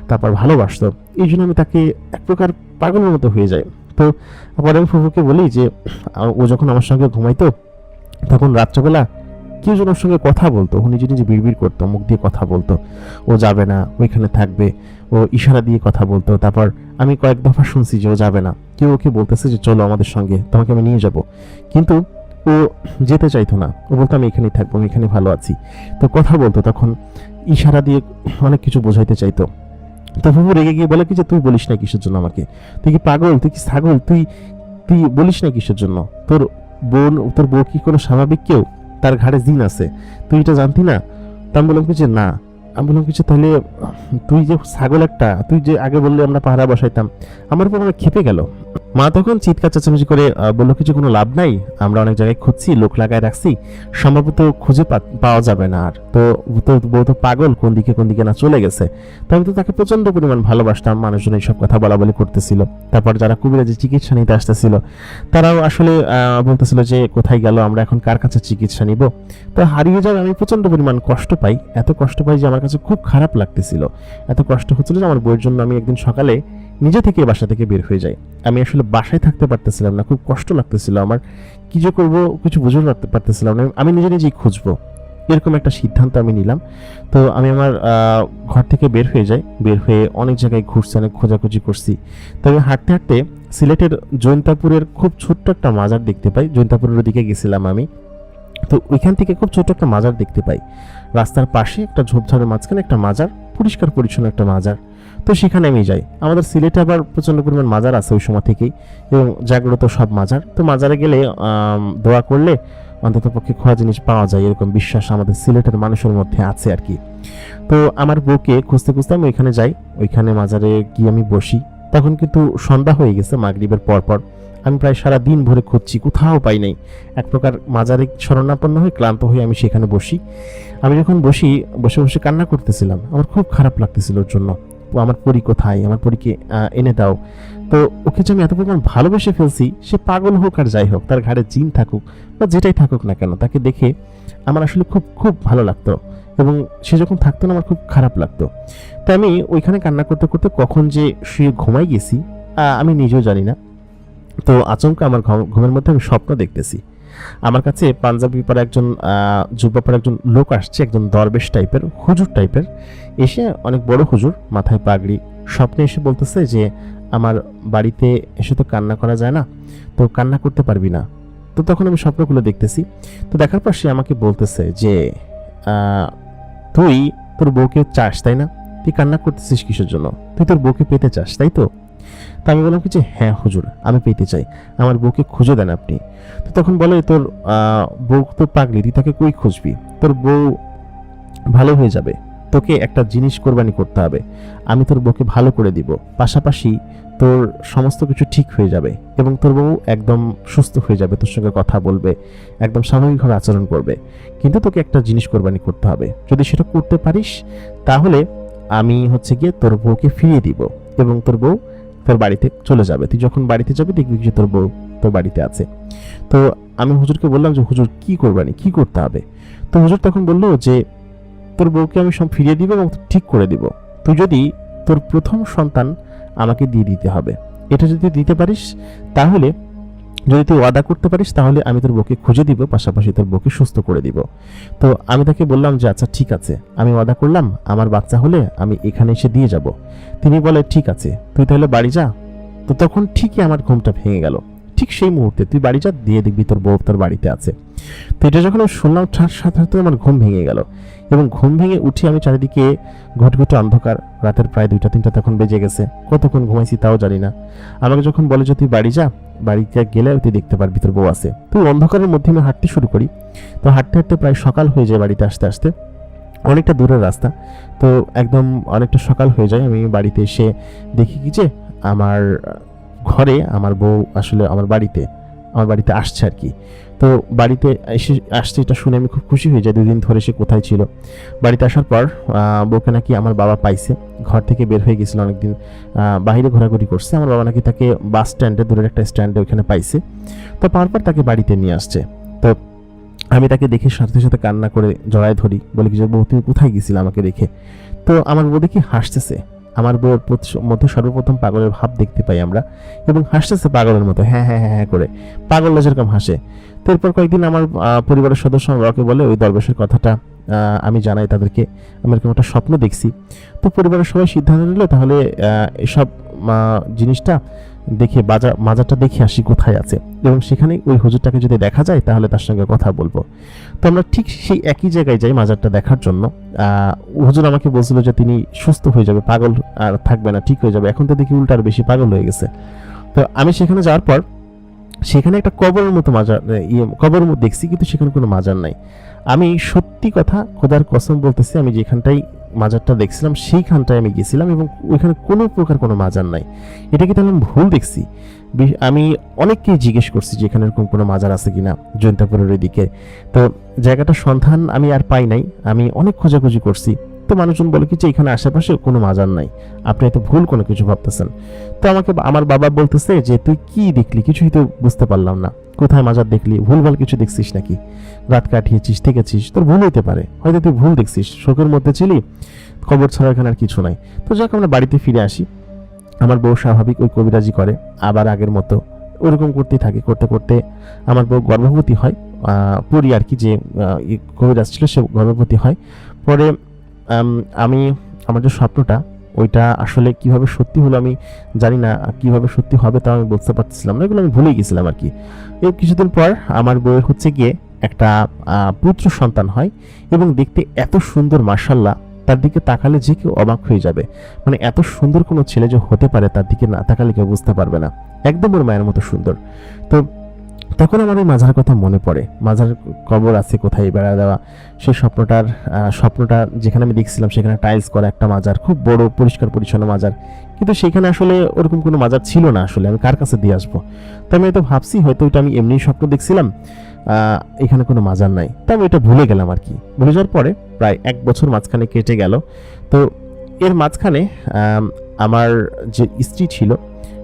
তারপর ভালোবাসতো। এই জন্য আমি তাকে এক প্রকার পাগলের মতো হয়ে যাই। তো পরে আমি ফুফুকে বলি যে ও যখন আমার সঙ্গে ঘুমাইতো, তখন রাত্রেবেলা কেউ যেন ওর সঙ্গে কথা বলতো, ও নিজে নিজে বিড়বিড় করতো, মুখ দিয়ে কথা বলতো, ও যাবে না, ওইখানে থাকবে। ও ইশারা দিয়ে কথা বলতো। তারপর আমি কয়েক দফা শুনছি যে ও যাবে না, কেউ ওকে বলতেছে যে চলো আমাদের সঙ্গে, তোমাকে আমি নিয়ে যাব। কিন্তু ও যেতে চাইতো না, ও বলতো আমি এখানেই থাকবো, আমি এখানে ভালো আছি। তো কথা বলতো, তখন ইশারা দিয়ে অনেক কিছু বোঝাইতে চাইতো। তো ফুফু রেগে গিয়ে বলে কি যে তুই বলিস না কিসের জন্য আমাকে, তুই কি পাগল, তুই কি ছাগল, তুই তুই বলিস না কিসের জন্য, তোর বউ কি কোনো স্বাভাবিক কেউ, তার ঘাড়ে জিন আছে, তুই এটা জানতি না? তা আমি বললাম কি যে না। আমি বললাম কিছু, তাহলে তুই যে ছাগল একটা, তুই যে আগে বললে আমরা পাহারা বসাইতাম। আমার উপর অনেক খেপে গেল। মা তখন চিৎকার চেঁচামেচি করে বললো কিছু, কোনো লাভ নাই, আমরা অনেক জায়গায় খুঁজছি, লোক লাগায় রাখছি, সম্ভবত খুঁজে পাওয়া যাবে না আর। তো বউ তো পাগল, কোন দিকে না চলে গেছে। তো আমি তো তাকে প্রচন্ড পরিমাণ ভালোবাসতাম, মানুষজন এইসব কথা বলা করতেছিল। তারপর যারা কবিরাজি চিকিৎসা নিতে আসতেছিল, তারাও আসলে বলতেছিল যে কোথায় গেল, আমরা এখন কার কাছে চিকিৎসা নিব। তো হারিয়ে যাওয়ার আমি প্রচন্ড পরিমাণ কষ্ট পাই, এত কষ্ট পাই যে আমার কাছে খুব খারাপ লাগতেছিল। এত কষ্ট হচ্ছিল যে আমার বউয়ের জন্য আমি একদিন সকালে নিজে থেকে বাসা থেকে বের হয়ে যাই। আমি আসলে বাসায় থাকতে পারতেছিলাম না, খুব কষ্ট লাগতেছিল আমার, কি যে করবো কিছু বুঝে পারতেছিলাম না। আমি নিজেই খুঁজবো, এরকম একটা সিদ্ধান্ত আমি নিলাম। তো আমি আমার ঘর থেকে বের হয়ে যাই, বের হয়ে অনেক জায়গায় ঘুরছি, অনেক খোঁজাখুঁজি করছি। তবে হাঁটতে হাঁটতে সিলেটের জৈন্তাপুরের খুব ছোট্ট একটা মাজার দেখতে পাই। জৈন্তাপুরের ওদিকে গেছিলাম আমি। তো ওইখান থেকে খুব ছোট একটা মাজার দেখতে পাই, রাস্তার পাশে একটা ঝোপঝাড়ের মাঝখানে একটা মাজার, পরিষ্কার পরিচ্ছন্ন একটা মাজার। তো সেখানে আমি যাই। আমাদের সিলেটে আবার প্রচণ্ড পরিমাণ মাজার আছে ওই সময় থেকেই, এবং জাগ্রত সব মাজার। তো মাজারে গেলে দোয়া করলে অন্তত পক্ষে খোয়া জিনিস পাওয়া যায়, এরকম বিশ্বাস আমাদের সিলেটের মানুষের মধ্যে আছে আর কি। তো আমার বউকে খুঁজতে খুঁজতে আমি ওইখানে যাই, ওইখানে মাজারে গিয়ে আমি বসি। তখন কিন্তু সন্ধ্যা হয়ে গেছে, মাগরিবের পরপর। আমি প্রায় সারা দিন ভরে খুঁজছি, কোথাও পাই নাই। এক প্রকার মাজারে শরণাপন্ন হয়ে ক্লান্ত হয়ে আমি সেখানে বসি। আমি যখন বসে বসে কান্না করতেছিলাম, আমার খুব খারাপ লাগতেছিল ওর জন্য। আমার পরী কোথায়, আমার পরীকে এনে দাও। তো ওকে যে আমি এত পরিমাণ ভালোবেসে ফেলছি, সে পাগল হোক আর যাই হোক, তার ঘাড়ে জিন থাকুক বা যেটাই থাকুক না কেন, তাকে দেখে আমার আসলে খুব খুব ভালো লাগতো, এবং সে যখন থাকতো না আমার খুব খারাপ লাগতো। তো আমি ওইখানে কান্না করতে করতে কখন যে শুয়ে ঘুমাই গেছি আমি নিজেও জানি না। তো আচমকা আমার ঘুমের মধ্যে আমি স্বপ্ন দেখতেছি, আমার কাছে পাঞ্জাবি পরা একজন জুব্বা পরা একজন লোক আসছে, একজন দরবেশ টাইপের, হুজুর টাইপের, এসে অনেক বড় হুজুর, মাথায় পাগড়ি। স্বপ্নে এসে বলতেছে যে আমার বাড়িতে এসে তো কান্না করা যায় না, তো কান্না করতে পারবি না। তো তখন আমি স্বপ্নগুলো দেখতেছি। তো দেখার পর সে আমাকে বলতেছে যে তুই তোর বউকে চাস তাই না, তুই কান্না করতেছিস কিসের জন্য, তুই তোর বউকে পেতে চাস তাই তো? তা আমি বললাম কি যে হ্যাঁ হুজুর, আমি পেতে চাই, আমার বউকে খুঁজে দেন আপনি। তো তখন বলে তোর বউ তো পাগলি, তুই তাকে কই খুঁজবি, তোর বউ ভালো হয়ে যাবে, তোকে একটা জিনিস কোরবানি করতে হবে, আমি তোর বউকে ভালো করে দিব, পাশাপাশি তোর সমস্ত কিছু ঠিক হয়ে যাবে, এবং তোর বউ একদম সুস্থ হয়ে যাবে, তোর সঙ্গে কথা বলবে, একদম স্বাভাবিকভাবে আচরণ করবে। কিন্তু তোকে একটা জিনিস কোরবানি করতে হবে, যদি সেটা করতে পারিস তাহলে আমি গিয়ে তোর বউকে ফিরিয়ে দিব, এবং তোর বউ তোর বাড়িতে চলে যাবে। তুই যখন বাড়িতে যাবি দেখবি যে তোর বউ তোর বাড়িতে আছে। তো আমি হুজুরকে বললাম যে হুজুর কি কোরবানি, কি করতে হবে? তো হুজুর তখন বললো যে তোর বউকে আমি সব ফিরিয়ে দিব এবং ঠিক করে দিব, তুই যদি তোর প্রথম সন্তান আমাকে দিয়ে দিতে হবে, এটা যদি দিতে পারিস, তাহলে যদি তুই ওয়াদা করতে পারিস, তাহলে আমি তোর বউকে খুঁজে দিব, পাশাপাশি তোর বউকে সুস্থ করে দিব। তো আমি তাকে বললাম যে আচ্ছা ঠিক আছে, আমি ওয়াদা করলাম, আমার বাচ্চা হলে আমি এখানে এসে দিয়ে যাব। তিনি বলে ঠিক আছে, তুই তাহলে বাড়ি যা। তো তখন ঠিকই আমার ঘুমটা ভেঙে গেল। ঠিক সেই মুহূর্তে তুই বাড়ি যা, দিয়ে দেখবি তোর বউ তোর বাড়িতে আছে। তো এটা যখন আমি শুনলাম, সাথে সাথে আমার ঘুম ভেঙে গেল, এবং ঘুম ভেঙে উঠে আমি চারিদিকে ঘটঘটে অন্ধকার, রাতের প্রায় 2টা-3টা তখন বেজে গেছে, কতক্ষণ ঘুমাইছি তাও জানি না। আমাকে যখন বলে যে তুই বাড়ি যা, বাড়িতে গেলে তুই দেখতে পারবি তোর বউ আছে। তুই অন্ধকারের মধ্যে আমি হাঁটতে শুরু করি। তো হাঁটতে হাঁটতে প্রায় সকাল হয়ে যায় বাড়িতে আসতে আসতে। অনেকটা দূরের রাস্তা। তো একদম অনেকটা সকাল হয়ে যায়, আমি বাড়িতে এসে দেখি কি যে আমার ঘরে আমার বউ আসলে আমার বাড়িতে আসছে আর কি। তো বাড়িতে আসছে এটা শুনে আমি খুব খুশি হয়ে যাই, 2 দিন ধরে সে কোথায় ছিল। বাড়িতে আসার পর বউকে নাকি আমার বাবা পাইছে, ঘর থেকে বের হয়ে গেছিল অনেকদিন, বাইরে ঘোরাঘুরি করছে। আমার বাবা নাকি তাকে বাস স্ট্যান্ডে, দূরের একটা স্ট্যান্ডে ওখানে পাইছে। তো পাওয়ার পর তাকে বাড়িতে নিয়ে আসছে। তো আমি তাকে দেখে সাথে সাথে কান্না করে জড়ায় ধরি, বলি কি যে বউ তুমি কোথায় গেছিলে আমাকে রেখে। তো আমার বউ দেখি হাসতেছে। আমার বউয়ের মধ্যে সর্বপ্রথম পাগলের ভাব দেখতে পাই আমরা, এবং হাসতেছে পাগলের মতো, হ্যাঁ হ্যাঁ হ্যাঁ হ্যাঁ করে, পাগলরা যেরকম হাসে। তো এরপর কয়েকদিন আমার পরিবারের সদস্য আমাকে বলে ওই দরবেশের কথাটা আমি জানাই তাদেরকে, আমি এরকম একটা স্বপ্ন দেখছি। তো পরিবারের সবাই সিদ্ধান্ত নিল তাহলে এসব জিনিসটা দেখে মাজারটা দেখে আসি কোথায় আছে, এবং সেখানে ওই হুজুরটাকে যদি দেখা যায় তাহলে তার সঙ্গে কথা বলবো। তো আমরা ঠিক সেই একই জায়গায় যাই মাজারটা দেখার জন্য। হুজুর আমাকে বলছিল যে তিনি সুস্থ হয়ে যাবে, পাগল আর থাকবে না, ঠিক হয়ে যাবে। এখন তো দেখি উল্টা আর বেশি পাগল হয়ে গেছে। তো আমি সেখানে যাওয়ার পর সেখানে একটা কবরের মতো মাজার, কবরের মতো দেখছি, কিন্তু সেখানে কোনো মাজার নাই। আমি সত্যি কথা খোদার কসম বলতেছি, আমি যেখানটাই মাজারটা দেখছিলাম সেইখানটায় আমি গেছিলাম, এবং ওইখানে কোনো প্রকার কোনো মাজার নাই। এটা কি তাহলে আমি ভুল দেখছি? আমি অনেককেই জিজ্ঞেস করছি যে এখানে এরকম কোনো মাজার আছে কিনা জৈন্তাপুরের ওইদিকে। তো জায়গাটার সন্ধান আমি আর পাই নাই, আমি অনেক খোঁজাখুঁজি করছি। তো মানুষজন বলে কি যে এখানে আশেপাশে কোনো মাজার নাই, আপনি হয়তো ভুল কোনো কিছু ভাবতেছেন। তো আমাকে আমার বাবা বলতেছে যে তুই কি দেখলি, কিছুই তো বুঝতে পারলাম না, কোথায় মাজার দেখলি, ভুলভাল কিছু দেখছিস নাকি, রাত কাটিয়েছিস, থেকেছিস, তোর ভুল হইতে পারে, হয়তো তুই ভুল দেখছিস, শোকের মধ্যে ছিলি, খবর ছাড়া এখানে আর কিছু নাই। তো যাক আমরা বাড়িতে ফিরে আসি। আমার বউ স্বাভাবিক ওই কবিরাজি করে, আবার আগের মতো ওরকম করতেই থাকে। করতে করতে আমার বউ গর্ভবতী হয়, পরি আর কি যে কবিরাজ ছিল সে গর্ভবতী হয়। পরে আমি আমার যে স্বপ্নটা ওইটা আসলে কিভাবে সত্যি হলো আমি জানি না, কিভাবে সত্যি হবে তাও আমি বলতে পারছিলাম না, এগুলো আমি ভুলে গেছিলাম আর কি। এর কিছুদিন পর আমার বউয়ের হচ্ছে গিয়ে একটা পুত্র সন্তান হয়, এবং দেখতে এত সুন্দর, মাশাআল্লাহ, তার দিকে তাকালে যে কেউ অবাক হয়ে যাবে। মানে এত সুন্দর কোনো ছেলে যে হতে পারে তার দিকে না তাকালে কেউ বুঝতে পারবে না, একদম ওর মায়ের মতো সুন্দর। তো তখন আমার ওই মাজার কথা মনে পড়ে, মাজার কবর আছে কোথায় বেড়া দেওয়া, সেই স্বপ্নটা যেখানে আমি দেখছিলাম সেখানে টাইলস করা একটা মাজার, খুব বড় পরিষ্কার পরিচ্ছন্ন মাজার, কিন্তু সেখানে আসলে ওরকম কোনো মাজার ছিল না। আসলে আমি কার কাছে দিয়ে আসবো? তো আমি হয়তো ভাবছি হয়তো ওইটা আমি এমনি স্বপ্ন দেখছিলাম, এখানে কোনো মাজার নাই। তো আমি এটা ভুলে গেলাম আর কি। ভুলে যাওয়ার পরে প্রায় 1 বছর মাঝখানে কেটে গেল। তো এর মাঝখানে আমার যে স্ত্রী ছিল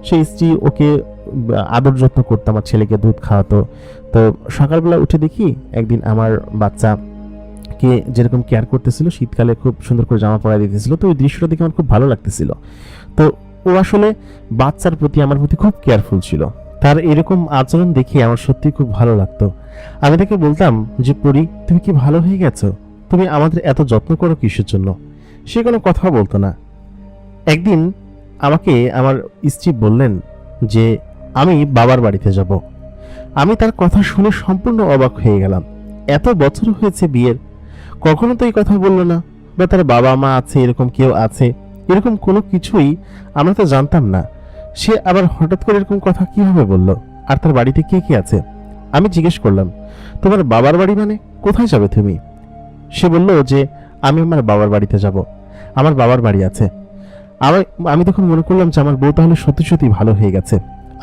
সেই স্ত্রী ওকে আদর যত্ন করতো, আমার ছেলেকে দুধ খাওয়াতো। তো সকালবেলা উঠে দেখি একদিন আমার বাচ্চাকে যেরকম কেয়ার করতেছিল, শীতকালে খুব সুন্দর করে জামা পরাই দিতেছিল, তো ওই দৃশ্যটা দেখে আমার খুব ভালো লাগতেছিল। তো ও আসলে বাচ্চার প্রতি, আমার প্রতি খুব কেয়ারফুল ছিল। তার এরকম আচরণ দেখে আমার সত্যি খুব ভালো লাগতো। আমি তাকে বলতাম যে পরি তুমি কি ভালো হয়ে গেছো, তুমি আমাদের এত যত্ন করো কিসের জন্য? সে কোনো কথা বলতো না। একদিন আমাকে আমার স্ত্রী বললেন যে আমি বাবার বাড়িতে যাব। আমি তার কথা শুনে সম্পূর্ণ অবাক হয়ে গেলাম। এত বছর হয়েছে বিয়ের, কখনো তো এই কথা বললো না, বা তার বাবা মা আছে, এরকম কেউ আছে, এরকম কোনো কিছুই আমরা তো জানতাম না। সে আবার হঠাৎ করে এরকম কথা কিভাবে বলল? আর তার বাড়িতে কে কে আছে? আমি জিজ্ঞেস করলাম তোমার বাবার বাড়ি মানে কোথায় যাবে তুমি? সে বলল যে আমি আমার বাবার বাড়িতে যাব, আমার বাবার বাড়ি আছে। আমি তখন মনে করলাম যে আমার বউ তাহলে সত্যি সত্যি ভালো হয়ে গেছে,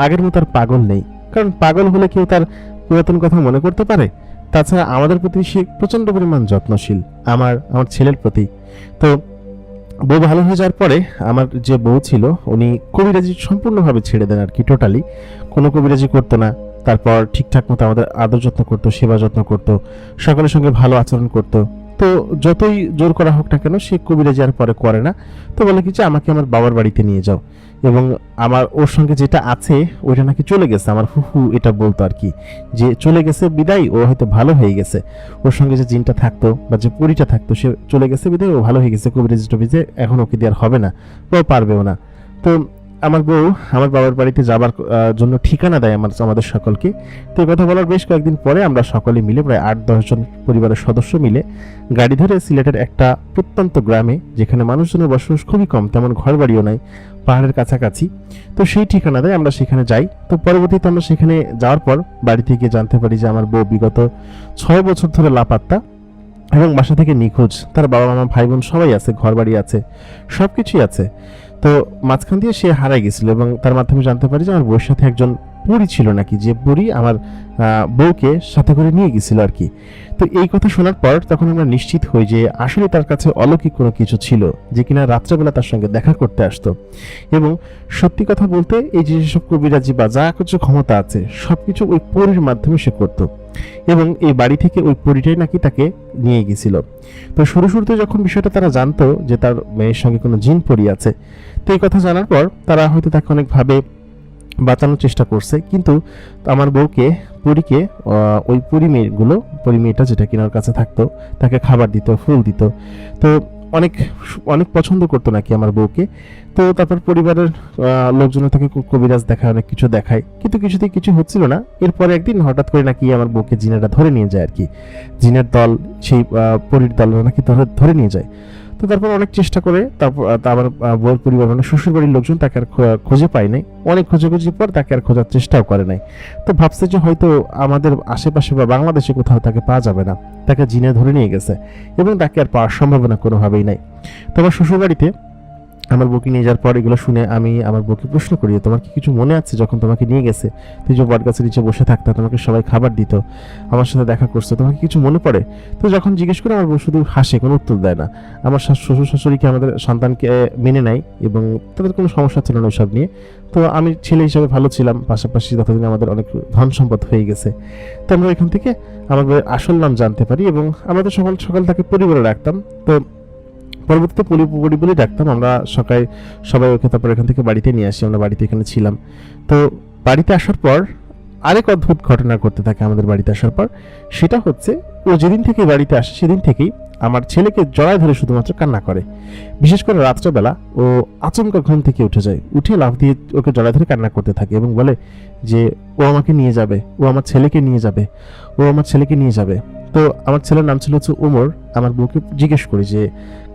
আগের মতো আর পাগল নেই। কারণ পাগল হলে কেউ তার পুরাতন কথা মনে করতে পারে। তাছাড়া আমাদের প্রতি সে প্রচন্ড পরিমাণ যত্নশীল, আমার ছেলের প্রতি। তো বউ ভালো হয়ে যাওয়ার পরে আমার যে বউ ছিল উনি কবিরাজি সম্পূর্ণভাবে ছেড়ে দেন আর কি, টোটালি কোনো কবিরাজি করতো না। তারপর ঠিকঠাক মতো আমাদের আদর যত্ন করতো, সেবা যত্ন করতো, সকলের সঙ্গে ভালো আচরণ করতো। তো যতই জোর করা হোক না কেন সে কবিরাজি আর পরে করে না। তো বলে কি যে আমাকে আমার বাবার বাড়িতে নিয়ে যাও, এবং আমার ওর সঙ্গে যেটা আছে ওইটা নাকি চলে গেছে। আমার ফুফু এটা বলতো আর কি, যে চলে গেছে বিদায় ও হয়তো ভালো হয়ে গেছে, ওর সঙ্গে যে জিনটা থাকতো বা যে পরিটা থাকতো সে চলে গেছে বিদায় ও ভালো হয়ে গেছে, কবিরাজি টবিরাজি এখন ওকে দেওয়ার হবে না, ও পারবেও না। তো আমার বউ আমার বাবার বাড়িতে যাবার জন্য ঠিকানা দেয় আমাদের সকলকে। তো এই কথা বলার বেশ কয়েকদিন পরে আমরা সকলে মিলে প্রায় 8-10 জন পরিবারের সদস্য মিলে গাড়ি ধরে সিলেটের একটা প্রত্যন্ত গ্রামে, যেখানে মানুষজনের বসবাস খুবই কম, তেমন ঘর বাড়িও নাই, পাহাড়ের কাছাকাছি, তো সেই ঠিকানা দেয়, আমরা সেখানে যাই। তো পরবর্তীতে আমরা সেখানে যাওয়ার পর বাড়ি থেকে জানতে পারি যে আমার বউ বিগত 6 বছর ধরে লাপাত্তা, এবং বাসা থেকে নিখোঁজ। তার বাবা মামা ভাই বোন সবাই আছে, ঘর বাড়ি আছে, সব কিছুই আছে। তো মাঝখান দিয়ে সে হারাই গেছিল এবং তার মাধ্যমে জানতে পারি যে আমার বউয়ের সাথে একজন পরী ছিল নাকি, যে পরী আমার বউকে সাথে করে নিয়ে গেছিল আর কি। তো এই কথা শোনার পর তখন আমরা নিশ্চিত হই যে আসলে তার কাছে অলৌকিক কোনো কিছু ছিল, যে কিনা রাত্রেবেলা তার সঙ্গে দেখা করতে আসতো। এবং সত্যি কথা বলতে এই যে যেসব কবিরাজি বা যা কিছু ক্ষমতা আছে সবকিছু ওই পরীর মাধ্যমে সে করতো, এবং এই বাড়ি থেকে ওই পরীটাই নাকি তাকে নিয়ে গেছিল। তো শুরুতে যখন বিষয়টা তারা জানতো যে তার মেয়ের সঙ্গে কোনো জিন পরী আছে, তো এই কথা জানার পর তারা হয়তো তাকে অনেকভাবে বাঁচানোর চেষ্টা করছে, কিন্তু আমার বউকে পরীকে ওই পরী মেয়েটা যেটা কিনার কাছে থাকতো তাকে খাবার দিত, ফুল দিত। তো অনেক অনেক পছন্দ করতো নাকি আমার বউকে। তো তারপর পরিবারের লোকজন তাকে কবিরাজ দেখায়, অনেক কিছু দেখায়, কিন্তু কিছুতেই কিছু হচ্ছিল না। এরপরে একদিন হঠাৎ করে নাকি আমার বউকে জিনেরা ধরে নিয়ে যায় আর কি। জিনের দল, সেই পরীর দল নাকি ধরে নিয়ে যায়। তো তারপর অনেক চেষ্টা করে তারপর আমার বউয়ের পরিবার মানে শ্বশুর বাড়ির লোকজন তাকে আর খুঁজে পায় নাই। অনেক খোঁজাখুঁজির পর তাকে আর খোঁজার চেষ্টাও করে নাই। তো ভাবছে যে হয়তো আমাদের আশেপাশে বা বাংলাদেশে কোথাও তাকে পাওয়া যাবে না, তাকে জিনে ধরে নিয়ে গেছে এবং তাকে আর পাওয়ার সম্ভাবনা কোনোভাবেই নাই। তো আমার শ্বশুর বাড়িতে আমার বউকে নিয়ে যাওয়ার পর এগুলো শুনে আমি আমার বউকে প্রশ্ন করি, তোমার কি কিছু মনে আছে যখন তোমাকে নিয়ে গেছে, তুই যে বট গাছের নিচে বসে থাকতা, তোমাকে সবাই খাবার দিত, আমার সাথে দেখা করছো, তোমাকে কিছু মনে পড়ে? তো যখন জিজ্ঞেস করে আমার বউ শুধু হাসে, কোনো উত্তর দেয় না। আমার শ্বশুর শাশুড়িকে আমাদের সন্তানকে মেনে নেয় এবং তাদের কোনো সমস্যা ছিল না ওইসব নিয়ে। তো আমি ছেলে হিসাবে ভালো ছিলাম, পাশাপাশি ততদিন আমাদের অনেক ধন সম্পদ হয়ে গেছে। তো আমরা এখান থেকে আমার বউয়ের আসল নাম জানতে পারি এবং আমরা তো সকাল সকাল তাকে পরিবারে রাখতাম। তো পরবর্তীতে পরি বলে ডাকতাম আমরা, সবাই ওকে তারপর এখান থেকে বাড়িতে নিয়ে আসি। আমরা বাড়িতে এখানে ছিলাম। তো বাড়িতে আসার পর আরেক অদ্ভুত ঘটনা করতে থাকে আমাদের বাড়িতে আসার পর। সেটা হচ্ছে, ও যেদিন থেকে বাড়িতে আসে সেদিন থেকেই আমার ছেলেকে জড়ায় ধরে শুধুমাত্র কান্না করে। বিশেষ করে রাত্রেবেলা ও আচমকা ঘুম থেকে উঠে যায়, উঠে লাফ দিয়ে ওকে জড়ায় ধরে কান্না করতে থাকে এবং বলে যে ও আমাকে নিয়ে যাবে, ও আমার ছেলেকে নিয়ে যাবে, ও আমার ছেলেকে নিয়ে যাবে। তো আমার ছেলের নাম ছিল হচ্ছে ওমর। আমার বউকে জিজ্ঞেস করি যে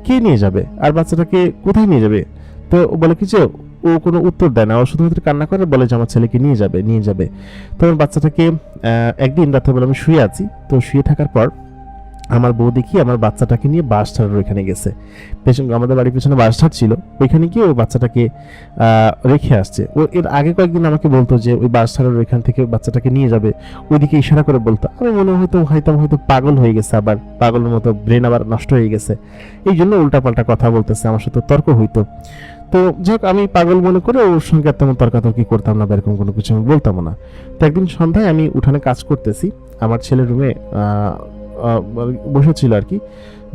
কে নিয়ে যাবে আর বাচ্চাটাকে কোথায় নিয়ে যাবে। তো ও বলে কি যে ও কোনো উত্তর দেয় না, ও শুধুমাত্র কান্না করে, বলে যে আমার ছেলেকে নিয়ে যাবে। তো আমার বাচ্চাটাকে একদিন রাত্রেবেলা আমি শুয়ে আছি, তো শুয়ে থাকার পর আমার বউ দেখি আমার বাচ্চাটাকে নিয়ে বাস ছাড়ার ওইখানে গেছে। আমাদের বাড়ির পেছনে বাস ছাড় ছিল, ওইখানে গিয়ে ওই বাচ্চাটাকে রেখে আসছে। ও এর আগে কয়েকদিন আমাকে বলতো যে ওই বাস ছাড়ার ওইখান থেকে বাচ্চাটাকে নিয়ে যাবে, ওইদিকে ইশারা করে বলতো। আমি মনে হয়তো পাগল হয়ে গেছে, আবার পাগলের মতো ব্রেন আবার নষ্ট হয়ে গেছে, এই জন্য উল্টাপাল্টা কথা বলতেছে, আমার সাথে তর্ক হইতো। তো যাই হোক, আমি পাগল মনে করে ওর সঙ্গে তেমন তর্কাতর্কি করতাম না বা এরকম কোনো কিছু আমি বলতাম না। তো একদিন সন্ধ্যায় আমি উঠানে কাজ করতেছি, আমার ছেলের রুমে বসেছিল আর কি,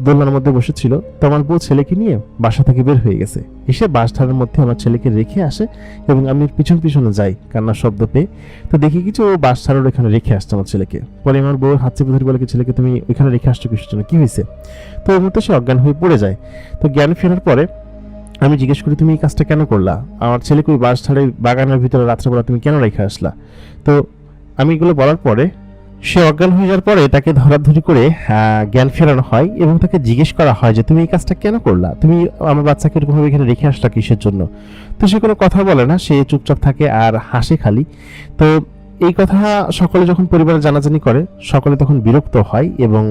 দোলনার মধ্যে বসেছিল। তো আমার বউ ছেলেকে নিয়ে বাসা থেকে বের হয়ে গেছে, এসে বাসধারের মধ্যে আমার ছেলেকে রেখে আসে এবং আমি পিছনে যাই কান্নার শব্দ পেয়ে। তো দেখি কিছু ও বাস ছাড়ার ওখানে রেখে আসছে আমার ছেলেকে। পরে আমার বউর হাত চেপে ধরে বলে, ছেলেকে তুমি ওইখানে রেখে আসছো কিসের জন্য, কি হয়েছে? তো ওর মধ্যে সে অজ্ঞান হয়ে পড়ে যায়। তো জ্ঞান ফেরার পরে আমি জিজ্ঞেস করি, তুমি এই কাজটা কেন করলা? আমার ছেলেকে ওই বাস ছাড়ে বাগানের ভিতরে রাত্রেবেলা তুমি কেন রেখে আসলা? তো আমি এগুলো বলার পরে সে অজ্ঞান হয়ে যাওয়ার পরে তাকে ধরাধরি করে জ্ঞান ফেরানো হয় এবং তাকে জিজ্ঞেস করা হয় যে তুমি এই কাজটা কেন করলা, তুমি আমার বাচ্চাকে এরকমভাবে এখানে রেখে আসলা কিসের জন্য? তো সে কোনো কথা বলে না, সে চুপচাপ থাকে আর হাসে খালি। তো এই কথা সকলে যখন পরিবারে জানাজানি করে, সকলে তখন বিরক্ত হয় এবং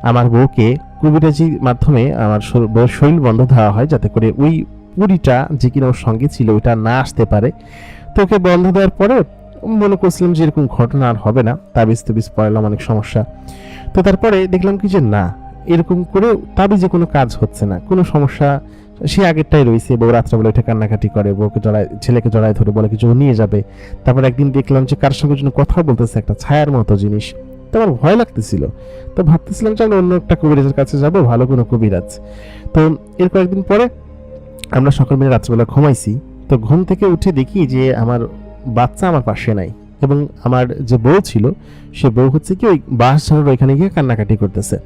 আমার বউকে কবিরাজির মাধ্যমে আমার বউয়ের শরীর বন্ধ দেওয়া হয়, যাতে করে ওই পুরীটা যে কিনা ওর সঙ্গে ছিল ওইটা না আসতে পারে। তো ওকে বন্ধ দেওয়ার পরে মনে করছিলাম যে এরকম ঘটনা আর হবে না, তাবিজ পড়ালাম, অনেক সমস্যা। তো তারপরে দেখলাম কি যে না, এরকম করে তাবিজে কোনো কাজ হচ্ছে না, কোনো সমস্যা সে আগেরটাই রয়েছে। বউ রাত্রেবেলা উঠে কান্নাকাটি করে, ছেলেকে জড়ায় ধরে বলে কিছু নিয়ে যাবে। তারপর একদিন দেখলাম যে কার সঙ্গে যেন কথা বলতেছে, একটা ছায়ার মতো জিনিস। তো আমার ভয় লাগতেছিল, তো ভাবতেছিলাম যে আমরা অন্য একটা কবিরাজের কাছে যাব, ভালো কোনো কবিরাজ। তো এর কয়েকদিন পরে আমরা সকল মিলে রাত্রেবেলা ঘুমাইছি। তো ঘুম থেকে উঠে দেখি যে আমার বাচ্চা আমার পাশে নাই এবং আমার যে বউ ছিল সে বউ হচ্ছে কি ওই বাঁশ ঝাড়ার ওইখানে গিয়ে কান্নাকাটি করতেছে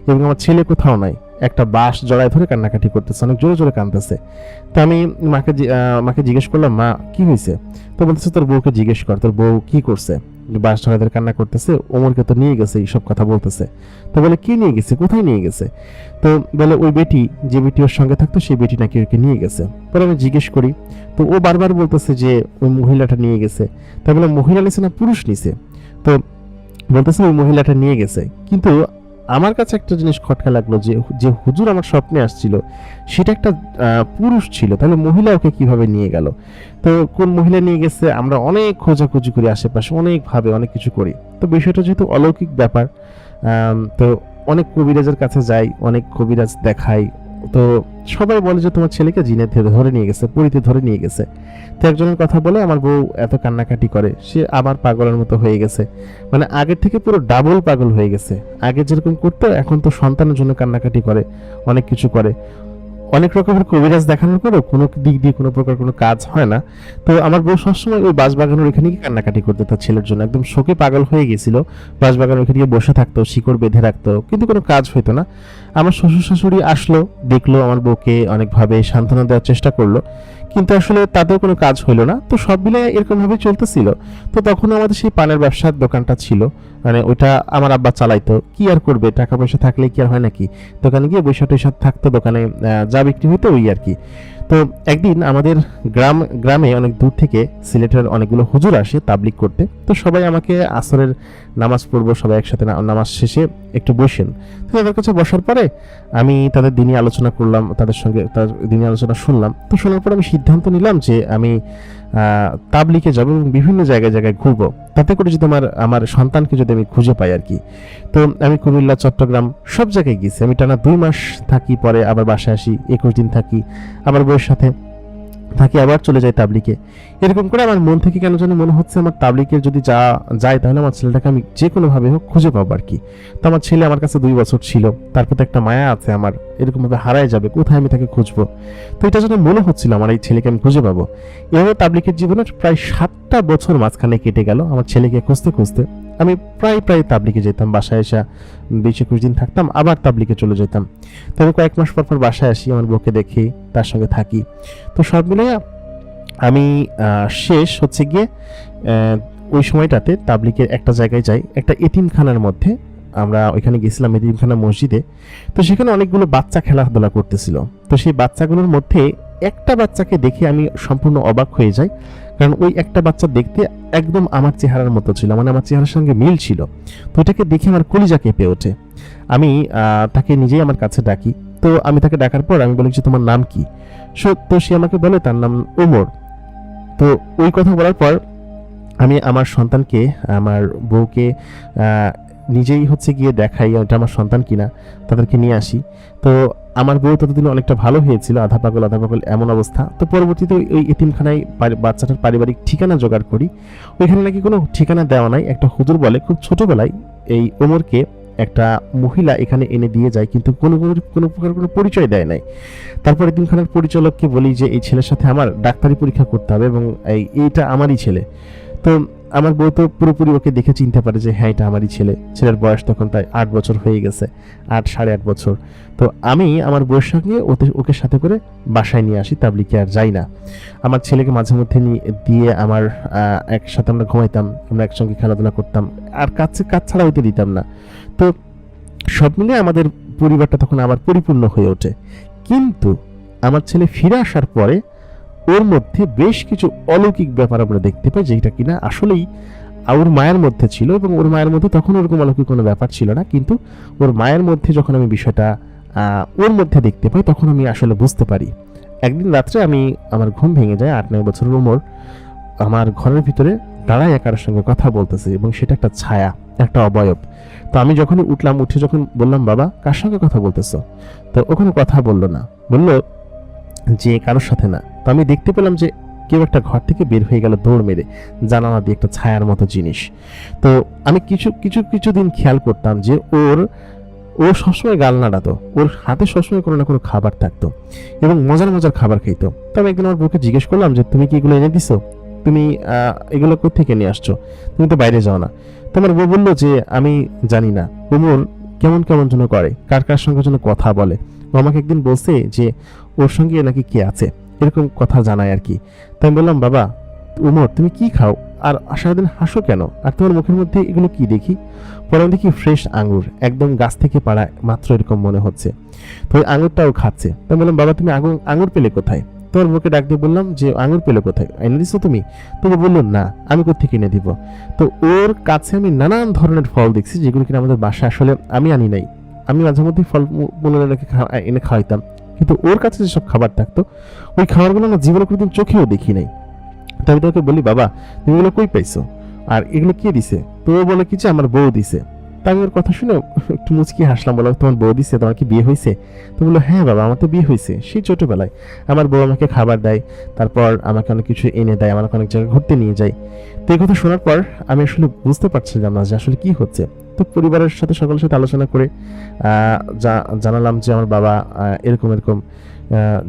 এবং আমার ছেলে কোথাও নাই, একটা বাঁশ জড়ায় ধরে কান্নাকাটি করতেছে, অনেক জোরে জোরে কাঁদতেছে। তো আমি মাকে জিজ্ঞেস করলাম, মা কি হয়েছে? তো বলতেছে তোর বউকে জিজ্ঞেস কর, তোর বউ কি করছে, বাঁশ জড়ায় ধরে কান্না করতেছে, ওমরকে তো নিয়ে গেছে, এইসব কথা বলতেছে। তো বলে কি নিয়ে গেছে, কোথায় নিয়ে গেছে? তো বলে ওই বেটি, যে বেটি ওর সঙ্গে থাকতো সেই বেটি নাকি ওকে নিয়ে গেছে। পরে আমি জিজ্ঞেস করি, তো ও বারবার বলতেছে যে ওই মহিলাটা নিয়ে গেছে। তাই বলে মহিলা নিছে না পুরুষ নিছে? তো বলতেছে ওই মহিলাটা নিয়ে গেছে, কিন্তু আমার কাছে একটা জিনিস খটকা লাগলো যে যে হুজুর আমার স্বপ্নে আসছিল সেটা একটা পুরুষ ছিল, তাহলে মহিলা ওকে কিভাবে নিয়ে গেল? তো কোন মহিলা নিয়ে গেছে আমরা অনেক খোঁজাখুঁজি করি, আশেপাশে অনেকভাবে অনেক কিছু করি। তো বিষয়টা যেহেতু অলৌকিক ব্যাপার, তো অনেক কবিরাজের কাছে যাই, অনেক কবিরাজ দেখাই। তো সবাই বলে যে তোমার ছেলেকে জিনে ধরে নিয়ে গেছে, পরীতে ধরে নিয়ে গেছে। তো একজনের কথা বলে আমার বউ এত কান্নাকাটি করে, সে আবার পাগলের মতো হয়ে গেছে, মানে আগের থেকে পুরো ডাবল পাগল হয়ে গেছে। আগে যেরকম করতো এখন তো সন্তানের জন্য কান্নাকাটি করে, অনেক কিছু করে। অনেক রকমের কবিরাজ দেখানোর পরেও কোনো দিক দিয়ে কোনো প্রকার কোনো কাজ হয় না। তো আমার বউ সবসময় ওই বাঁশবাগানের ওইখানে গিয়ে কান্নাকাটি করতে, তার ছেলের জন্য একদম শোকে পাগল হয়ে গেছিল। বাঁশবাগানের ওইখানে গিয়ে বসে থাকতো, শিকড় বেঁধে রাখতো, কিন্তু কোনো কাজ হইতো না। আমার শ্বশুর শাশুড়ি আসলো, দেখলো আমার বউকে, অনেকভাবে সান্ত্বনা দেওয়ার চেষ্টা করলো, কিন্তু আসলে তাতেও কোনো কাজ হইলো না। তো সব মিলে এরকম ভাবে চলতেছিল। তো তখন আমাদের সেই পানের ব্যবসার দোকানটা ছিল, মানে ওইটা আমার আব্বা চালাইতো। কি আর করবে, টাকা পয়সা থাকলে কি আর হয় নাকি? দোকানে গিয়ে বৈশা টৈশা থাকতো, দোকানে যা বিক্রি হইতো ওই আর কি। তো একদিন আমাদের গ্রামে অনেক দূর থেকে সিলেটের অনেকগুলো হুজুর আসে তাবলিগ করতে। তো সবাই আমাকে আসরের নামাজ পড়বো, সবাই একসাথে নামাজ শেষে একটু বসেন। তো তাদের কাছে বসার পরে আমি তাদের দিনই আলোচনা করলাম, তাদের সঙ্গে তার দিনই আলোচনা শুনলাম। তো শোনার পর আমি সিদ্ধান্ত নিলাম যে আমি তাবলিগে যাব এবং বিভিন্ন জায়গায় জায়গায় ঘুরবো, তাতে করে যদি আমার সন্তানকে যদি আমি খুঁজে পাই আর কি। তো আমি কুমিল্লা, চট্টগ্রাম সব জায়গায় গেছি। আমি টানা 2 মাস থাকি, পরে আবার বাসায় আসি, 21 দিন থাকি, আবার বউয়ের সাথে থাকি, আবার চলে যাই তাবলিগে। এরকম করে আমার মন থেকে কেন জানি মনে হচ্ছে আমার তাবলিগের যদি যায় তাহলে আমার ছেলেটাকে আমি যে কোনোভাবে হোক খুঁজে পাবো আর কি। তো আমার ছেলে আমার কাছে 2 বছর ছিল, তার প্রতি একটা মায়া আছে আমার, এরকম ভাবে হারায় যাবে, কোথায় আমি তাকে খুঁজবো? তো এটা যেন মনে হচ্ছিল আমার এই ছেলেকে আমি খুঁজে পাবো। এভাবে তাবলিগের জীবনে প্রায় 7টা বছর মাঝখানে কেটে গেল আমার ছেলেকে খুঁজতে খুঁজতে। আমি প্রায় তাবলিগে যেতাম, বাসায় এসে 20-21 দিন থাকতাম, আবার তাবলিগে চলে যেতাম। তবে কয়েক মাস পর বাসায় আসি, আমার বউকে দেখি, তার সঙ্গে থাকি। তো সব মিলে আমি শেষ হচ্ছে গিয়ে ওই সময়টাতে তাবলিগের একটা জায়গায় যাই, একটা এতিমখানার মধ্যে। আমরা ওইখানে গেছিলাম, এতিমখানা মসজিদে। তো সেখানে অনেকগুলো বাচ্চা খেলাধুলা করতেছিল। তো সেই বাচ্চাগুলোর মধ্যে একটা বাচ্চাকে দেখে আমি সম্পূর্ণ অবাক হয়ে যাই, কারণ ওই একটা বাচ্চা দেখতে একদম আমার চেহারার মতো ছিল, মানে আমার চেহারার সঙ্গে মিল ছিল। তো এটাকে দেখে আমার কলিজা কেঁপে ওঠে। আমি তাকে নিজেই আমার কাছে ডাকি। তো আমি তাকে ডাকার পর আমি বলি যে তোমার নাম কি? তো সে আমাকে বলে তার নাম ওমর। তো ওই কথা বলার পর আমি আমার সন্তানকে, আমার বউকে নিজেই হচ্ছে গিয়ে দেখাই এটা আমার সন্তান কিনা, তাদেরকে নিয়ে আসি। তো আমার বউ ততদিন অনেকটা ভালো হয়েছিল, আধা পাগল এমন অবস্থা। তো পরবর্তীতে ওই এতিমখানায় বাচ্চাটার পারিবারিক ঠিকানা জোগাড় করি। ওইখানে নাকি কোনো ঠিকানা দেওয়া নাই, একটা হুজুর বলে খুব ছোটবেলায় এই ওমরকে একটা মহিলা এখানে এনে দিয়ে যায়, কিন্তু কোনো প্রকার কোনো পরিচয় দেয় নাই। তারপরে এতিমখানার পরিচালককে বলি যে এই ছেলের সাথে আমার ডাক্তারি পরীক্ষা করতে হবে এবং এইটা আমারই ছেলে। তো আমার বউ তো পুরোপুরি ওকে দেখে চিনতে পারে যে হ্যাঁ এটা আমারই ছেলে। ছেলের বয়স তখন প্রায় 8 বছর হয়ে গেছে, 8-8.5 বছর। তো আমি আমার বউয়ের সঙ্গে ওকে সাথে করে বাসায় নিয়ে আসি, তাবলিগে আর যাই না। আমার ছেলেকে মাঝে মধ্যে দিয়ে আমার একসাথে আমরা ঘুমাইতাম, আমরা একসঙ্গে খেলাধুলা করতাম, আর কাজ ছাড়া হইতে দিতাম না। তো সব মিলে আমাদের পরিবারটা তখন আবার পরিপূর্ণ হয়ে ওঠে। কিন্তু আমার ছেলে ফিরে আসার পরে ওর মধ্যে বেশ কিছু অলৌকিক ব্যাপার আমরা দেখতে পাই, যেটা কিনা আসলেই ওর মায়ের মধ্যে ছিল, এবং ওর মায়ের মধ্যে তখন ওরকম অলৌকিক কোনো ব্যাপার ছিল না। কিন্তু ওর মায়ের মধ্যে যখন আমি বিষয়টা ওর মধ্যে দেখতে পাই, তখন আমি আসলে বুঝতে পারি। একদিন রাত্রে আমার ঘুম ভেঙে যায়। 8-9 বছরের ওমর আমার ঘরের ভিতরে দাঁড়ায় কারোর সঙ্গে কথা বলতেছে, এবং সেটা একটা ছায়া, একটা অবয়ব। তো আমি যখনই উঠলাম, উঠে যখন বললাম বাবা কার সঙ্গে কথা বলতেছো, তো ওখানে কথা বললো না, বললো যে কারোর সাথে না। তো আমি দেখতে পেলাম যে কেউ একটা ঘর থেকে বের হয়ে গেল দৌড় মেরে, জানালা দিয়ে, একটা ছায়ার মতো জিনিস। তো আমি কিছু দিন খেয়াল করতাম যে ও সবসময় গাল নাড়াতো, ওর হাতে সবসময় কোনো না কোনো খাবার থাকতো এবং মজার খাবার খাইতো। তো আমি একদিন আমার বউকে জিজ্ঞেস করলাম যে তুমি কি এগুলো এনে দিছো, তুমি এগুলো কোত্থেকে নিয়ে আসছো, তুমি তো বাইরে যাও না। তো আমার বউ বললো যে আমি জানি না, ওমর কেমন যেন করে, কার সঙ্গে যেন কথা বলে। ও আমাকে একদিন বলছে যে ওর সঙ্গে নাকি কে আছে, এরকম কথা জানায় আর কি। তাই আমি বললাম বাবা উমর তুমি কি খাও আর সারাদিন হাসো কেন, আর তোমার মুখের মধ্যে এগুলো কি দেখি? পরে আমি দেখি ফ্রেশ আঙুর, একদম গাছ থেকে পাড়া মাত্র এরকম মনে হচ্ছে। তো ওই আঙুরটাও খাচ্ছে। তাই বললাম বাবা তুমি আঙুর পেলে কোথায়? তোমার বউকে ডাক দিয়ে বললাম যে আঙুর পেলে কোথায়, এনে দিছো তুমি? তবু বললো না, আমি কোত্থেকে এনে দিব। তো ওর কাছে আমি নানান ধরনের ফল দেখছি যেগুলো কিনা আমাদের বাসায় আসলে আমি আনি নাই। আমি মাঝে মধ্যে ফল মূল এনে খাওয়াইতাম, কিন্তু ওর কাছে যেসব খাবার থাকতো ওই খাবারগুলো আমার জীবনে কোনোদিন চোখেও দেখি নাই। তো আমি তোমাকে বলি, বাবা তুমি এগুলো কই পাইছো, আর এগুলো কে দিছে? তো ও বলে কি যে আমার বউ দিছে। তা আমি ওর কথা শুনে একটু মুচকি হাসলাম, বললাম তোমার বউ দিছে, তোমার কি বিয়ে হয়েছে? তো বললো হ্যাঁ বাবা, আমার তো বিয়ে হয়েছে, সেই ছোটবেলায় আমার বউ আমাকে খাবার দেয়, তারপর আমাকে অনেক কিছু এনে দেয়, আমাকে অনেক জায়গায় ঘুরতে নিয়ে যায়। তো এই কথা শোনার পর আমি আসলে বুঝতে পারছিলাম না যে আসলে কি হচ্ছে। তো পরিবারের সাথে সকলের সাথে আলোচনা করে জানালাম যে আমার বাবা এরকম এরকম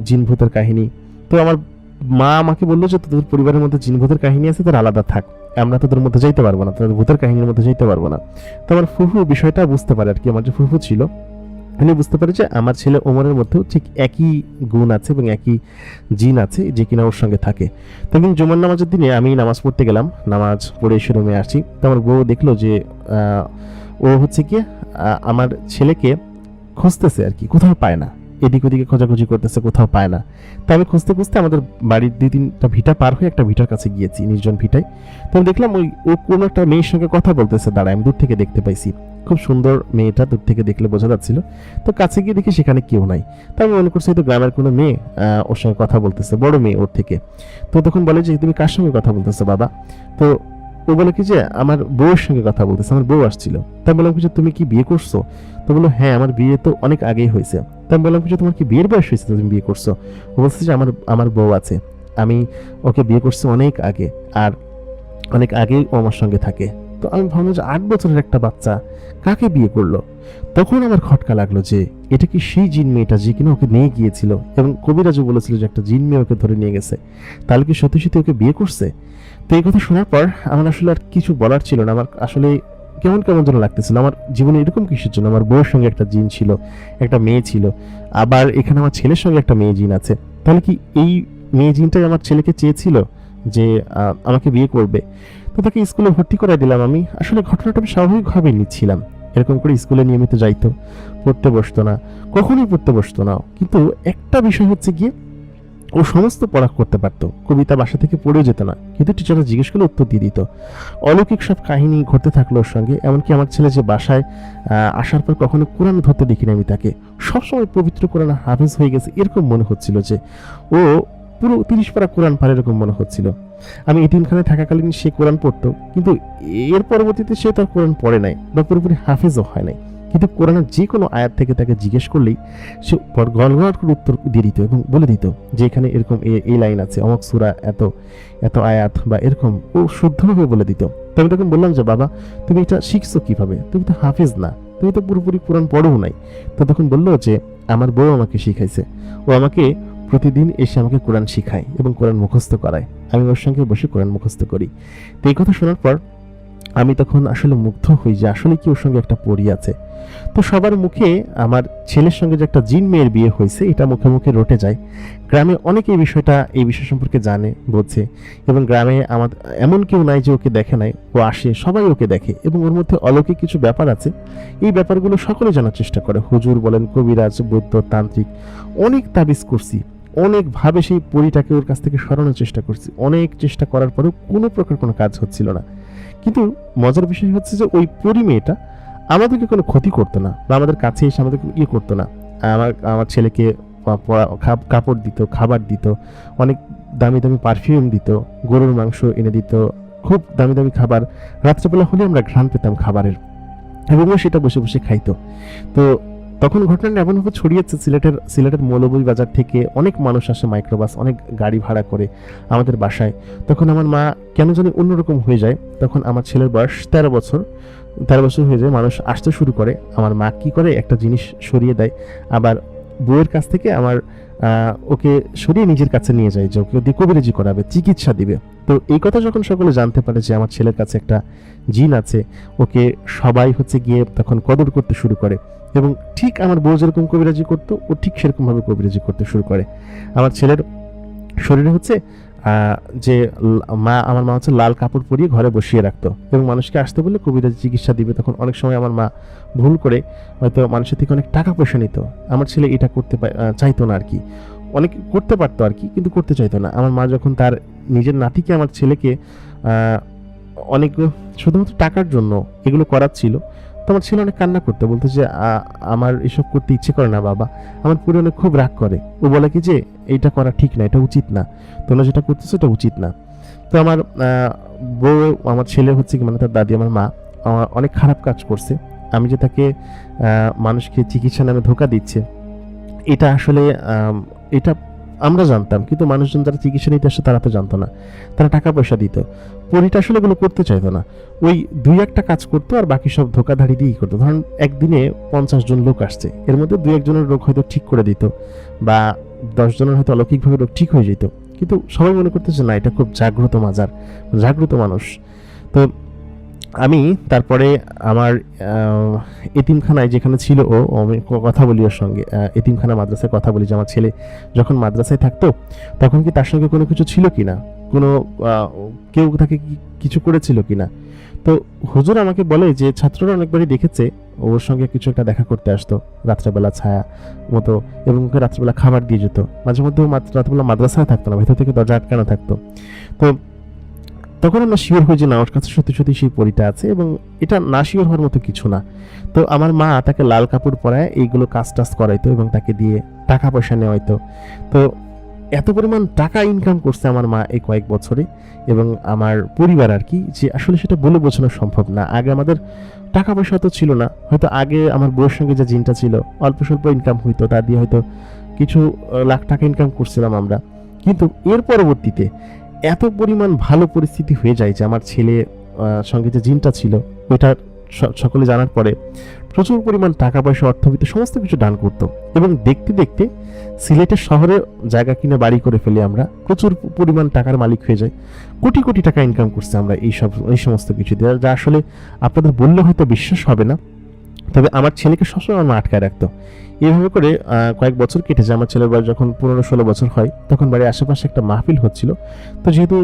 জিন ভূতের কাহিনী। তো আমার মা আমাকে বললো যে তোদের পরিবারের মধ্যে জিন ভূতের কাহিনী আছে, তোর আলাদা থাক, আমরা তোদের মধ্যে যাইতে পারবো না, তোদের ভূতের কাহিনীর মধ্যে যাইতে পারবো না। তো আমার ফুফু বিষয়টা বুঝতে পারে আর কি, আমার যে ফুফু ছিল উনি বুঝতে পারে যে আমার ছেলে ওমরের মধ্যেও ঠিক একই গুণ আছে এবং একই জিন আছে যে কিনা ওর সঙ্গে থাকে। তো একদিন জুমার নামাজের দিনে আমি নামাজ পড়তে গেলাম, নামাজ পড়ে এসে রুমে আসছি। তো আমার বউ দেখলো যে ও হচ্ছে কি আমার ছেলেকে খুঁজতেছে আর কি, কোথাও পায় না, এদিক ওদিকে খোঁজাখুঁজি করতেছে, কোথাও পায় না। তো আমি খুঁজতে খুঁজতে আমাদের বাড়ির 2-3টা ভিটা পার হয়ে একটা ভিটার কাছে গিয়েছি, নির্জন ভিটায়। তো আমি দেখলাম ও কোনো একটা মেয়ের সঙ্গে কথা বলতেছে, দাঁড়ায়, আমি দূর থেকে দেখতে পাইছি, খুব সুন্দর মেয়েটা, দূর থেকে দেখলে বোঝা যাচ্ছিল। তো কাছে গিয়ে দেখি সেখানে কেউ নাই। তো আমি মনে করছি তো গ্রামের কোনো মেয়ে ওর সঙ্গে কথা বলতেছে, বড় মেয়ে ওর থেকে। তো তখন বলে যে তুমি কার সঙ্গে কথা বলতেছো বাবা? তো ও বলে কি যে আমার বউয়ের সঙ্গে কথা বলতেছে, আমার বউ আসছিল। তাই বললাম কি যে তুমি কি বিয়ে করছো? তো বললো হ্যাঁ, আমার বিয়ে তো অনেক আগেই হয়েছে। তাই বললাম কি যে তোমার কি বিয়ের বয়স হয়েছে, তুমি বিয়ে করছো? ও বলছে যে আমার বউ আছে, আমি ওকে বিয়ে করছি অনেক আগে, আর অনেক আগেই ও আমার সঙ্গে থাকে। তো আমি ভাবলাম যে 8 বছরের একটা বাচ্চা কাকে বিয়ে করলো? তখন আমার খটকা লাগলো যে এটা কি সেই জিন মেয়েটা যে কিনা ওকে নিয়ে গিয়েছিল, এবং কবিরাজও বলেছিল যে একটা জিন মেয়ে ওকে ধরে নিয়ে গেছে, তাহলে কি সত্যি সত্যি ওকে বিয়ে করছে? তো এই কথা শোনার পর আমার আসলে আর কিছু বলার ছিল না, আমার আসলে কেমন কেমন যেন লাগতেছিল। আমার জীবনে এরকম কিসের জন্য? আমার বউয়ের সঙ্গে একটা জিন ছিল, একটা মেয়ে ছিল, আবার এখানে আমার ছেলের সঙ্গে একটা মেয়ে জিন আছে। তাহলে কি এই মেয়ে জিনটাই আমার ছেলেকে চেয়েছিল যে আমাকে বিয়ে করবে? তো তাকে স্কুলে ভর্তি করে দিলাম। আমি আসলে ঘটনাটা আমি স্বাভাবিকভাবে নিচ্ছিলাম, এরকম করে স্কুলে নিয়মিত যাইতো, পড়তে বসতো না, কখনোই পড়তে বসতো না। কিন্তু একটা বিষয় হচ্ছে গিয়ে ও সমস্ত পড়া করতে পারতো, কবিতা বাসা থেকে পড়েও যেত না, কিন্তু টিচাররা জিজ্ঞেস করলে উত্তর দিয়ে দিত। অলৌকিক সব কাহিনী ঘটতে থাকলো ওর সঙ্গে। এমনকি আমার ছেলে যে বাসায় আসার পর কখনো কোরআন ধরতে দেখিনি আমি তাকে, সবসময় পবিত্র কোরআন হাফেজ হয়ে গেছে এরকম মনে হচ্ছিল, যে ও পুরো 30 পারা কোরআন পারে এরকম মনে হচ্ছিল। আমি এতিমখানায় থাকাকালীন সে কোরআন পড়তো, কিন্তু এর পরবর্তীতে সে তার কোরআন পড়ে নাই বা পুরোপুরি হাফেজও হয় নাই। কিন্তু কোরআনের যে কোনো আয়াত থেকে তাকে জিজ্ঞেস করলেই সে গলগল করে উত্তর দিয়ে দিত এবং বলে দিত যে এখানে এরকম এই লাইন আছে, অমক সূরা এত এত আয়াত বা এরকম, ও শুদ্ধভাবে বলে দিত। তো আমি তখন বললাম যে বাবা তুমি এটা শিখছো কিভাবে, তুমি তো হাফেজ না, তুমি তো পুরোপুরি কোরআন পড়েও নাই। তো তখন বললো যে আমার বউ আমাকে শিখাইছে, ও আমাকে প্রতিদিন এসে আমাকে কোরআন শিখায় এবং কোরআন মুখস্থ করায়, আমি ওর সঙ্গে বসে কোরআন মুখস্থ করি। তো এই কথা শোনার পর আমি তখন আসলে মুগ্ধ হই যে আসলে কি ওর সঙ্গে একটা পরী আছে। তো সবার মুখে আমার ছেলের সঙ্গে যে একটা জিন মেয়ের বিয়ে হয়েছে এটা মুখে মুখে রটে যায়। গ্রামে অনেকে এই বিষয় সম্পর্কে জানে, বোঝে, এবং গ্রামে আমার এমন কেউ নাই যে ওকে দেখে নাই, ও আসে, সবাই ওকে দেখে, এবং ওর মধ্যে অলৌকিক কিছু ব্যাপার আছে। এই ব্যাপারগুলো সকলে জানার চেষ্টা করে, হুজুর বলেন, কবিরাজ, বৈদ্য, তান্ত্রিক, অনেক তাবিজ করছি, অনেকভাবে সেই পরীটাকে ওর কাছ থেকে সরানোর চেষ্টা করছি, অনেক চেষ্টা করার পরেও কোনো প্রকার কোনো কাজ হচ্ছিল না। কিন্তু মজার বিষয় হচ্ছে যে ওই পরী মেয়েটা আমাদেরকে কোনো ক্ষতি করতো না বা আমাদের কাছে এসে আমাদেরকে করতো না। আমার ছেলেকে কাপড় দিত, খাবার দিত, অনেক দামি দামি পারফিউম দিত, গরুর মাংস এনে দিত, খুব দামি দামি খাবার। রাত্রেবেলা হলে আমরা ঘ্রাণ পেতাম খাবারের, এবং সেটা বসে বসে খাইতো। তো তখন ঘটনাটা এমনভাবে ছড়িয়েছে, সিলেটের মৌলভীবাজার থেকে অনেক মানুষ আসে, মাইক্রোবাস, অনেক গাড়ি ভাড়া করে আমাদের বাসায়। তখন আমার মা কেন জানি অন্যরকম হয়ে যায়। তখন আমার ছেলের বয়স 13 বছর হয়ে যায়, মানুষ আসতে শুরু করে। আমার মা কি করে, একটা জিনিস সরিয়ে দেয়, আবার বউয়ের কাছ থেকে ওকে সরিয়ে নিজের কাছে নিয়ে যায় যে ওকে দিয়ে কবিরাজি করাবে, চিকিৎসা দিবে। তো এই কথা যখন সকলে জানতে পারে যে আমার ছেলের কাছে একটা জিন আছে, ওকে সবাই হচ্ছে গিয়ে তখন কদর করতে শুরু করে, এবং ঠিক আমার বউ যেরকম কবিরাজি করতো ও ঠিক সেরকম ভাবে কবিরাজি করতে শুরু করে। আমার ছেলের শরীরে হচ্ছে যে আমার মা হচ্ছে লাল কাপড় পরিয়ে ঘরে বসিয়ে রাখতো, এবং মানুষকে আসতে বললে কবিরাজি চিকিৎসা দিবে। তখন অনেক সময় আমার মা ভুল করে হয়তো মানুষের থেকে অনেক টাকা পয়সা নিত। আমার ছেলে এটা করতে চাইতো না আর কি, ও অনেক করতে পারতো আর কি, কিন্তু করতে চাইতো না। আমার মা যখন তার নিজের নাতিকে, আমার ছেলেকে অনেক শুধুমাত্র টাকার জন্য এগুলো করাচ্ছিল, তো আমার ছেলে অনেক কান্না করতে, বলতো যে আমার এসব করতে ইচ্ছে করে না বাবা। আমার পুরো অনেক খুব রাগ করে, ও বলে কি যে এইটা করা ঠিক না, এটা উচিত না, তোমরা যেটা করতেছো এটা উচিত না। তো আমার বউ, আমার ছেলে হচ্ছে কি মানে তার দাদি, আমার মা অনেক খারাপ কাজ করছে। আমি যে তাকে মানুষকে চিকিৎসা নামে ধোকা দিচ্ছে, এটা আসলে এটা আমরা জানতাম, কিন্তু মানুষজন যারা চিকিৎসা নিতে আসছে তারা তো জানতো না, তারা টাকা পয়সা দিত। পরিটা আসলে এগুলো করতে চাইতো না, ওই 2-1টা কাজ করতো আর বাকি সব ধোকাধাড়ি দিয়েই করতো। ধরেন একদিনে 50 জন লোক আসছে, এর মধ্যে 2-1 জনের রোগ হয়তো ঠিক করে দিত, বা 10 জনের হয়তো অলৌকিকভাবে রোগ ঠিক হয়ে যেত, কিন্তু সবাই মনে করতো যে না, এটা খুব জাগ্রত মাজার, জাগ্রত মানুষ। তো আমি তারপরে আমার এতিমখানায় যেখানে ছিল আমি কথা বলি ওর সঙ্গে, এতিমখানা মাদ্রাসায় কথা বলি যে আমার ছেলে যখন মাদ্রাসায় থাকতো তখন কি তার সঙ্গে কোনো কিছু ছিল কিনা, কোনো কেউ তাকে কিছু করেছিল কিনা। তো হুজুর আমাকে বলে যে ছাত্ররা অনেকবারই দেখেছে ওর সঙ্গে কিছু একটা দেখা করতে আসতো রাত্রেবেলা ছায়া মতো, এবং ওকে রাত্রেবেলা খাবার দিয়ে যেত। মাঝে মধ্যে রাত্রেবেলা মাদ্রাসায় থাকতো না, ভেতর থেকে দরজা আটকানো থাকতো। তো তখন আমরা শিওর হই যে না, ওর কাছে সত্যি সত্যি সেই পরিটা আছে, এবং এটা না শিওর হওয়ার মতো কিছু না। তো আমার মা তাকে লাল কাপড় পরায় এইগুলো কাজ টাজ করাইতো এবং তাকে দিয়ে টাকা পয়সা নেওয়াইতো। তো এত পরিমাণ টাকা ইনকাম করছে আমার মা এই কয়েক বছরে, এবং আমার পরিবার আর কি, যে আসলে সেটা বলে বোঝানো সম্ভব না। আগে আমাদের টাকা পয়সা তো ছিল না, হয়তো আগে আমার বউয়ের সঙ্গে যে জিনটা ছিল অল্প স্বল্প ইনকাম হইতো, তা দিয়ে হয়তো কিছু লাখ টাকা ইনকাম করছিলাম আমরা। কিন্তু এর পরবর্তীতে এত পরিমাণ ভালো পরিস্থিতি হয়ে যায় যে আমার ছেলে সঙ্গে যে জিনটা ছিল ওইটা সকলে জানার পরে প্রচুর পরিমাণ টাকা পয়সা, অর্থবিত্ত সমস্ত কিছু দান করতো, এবং দেখতে দেখতে সিলেটের শহরে জায়গা কিনে বাড়ি করে ফেলে আমরা, প্রচুর পরিমাণ টাকার মালিক হয়ে যায়। কোটি কোটি টাকা ইনকাম করছে আমরা এই সমস্ত কিছু দিয়ে, যা আসলে আপনাদের বললে হয়তো বিশ্বাস হবে না। তবে আমার ছেলেকে সবসময় আমার মা আটকায় রাখতো। এইভাবে করে কয়েক বছর কেটে যায়। আমার ছেলের বয়স যখন 15-16 বছর হয়, তখন বাড়ির আশেপাশে একটা মাহফিল হচ্ছিল। তো যেহেতু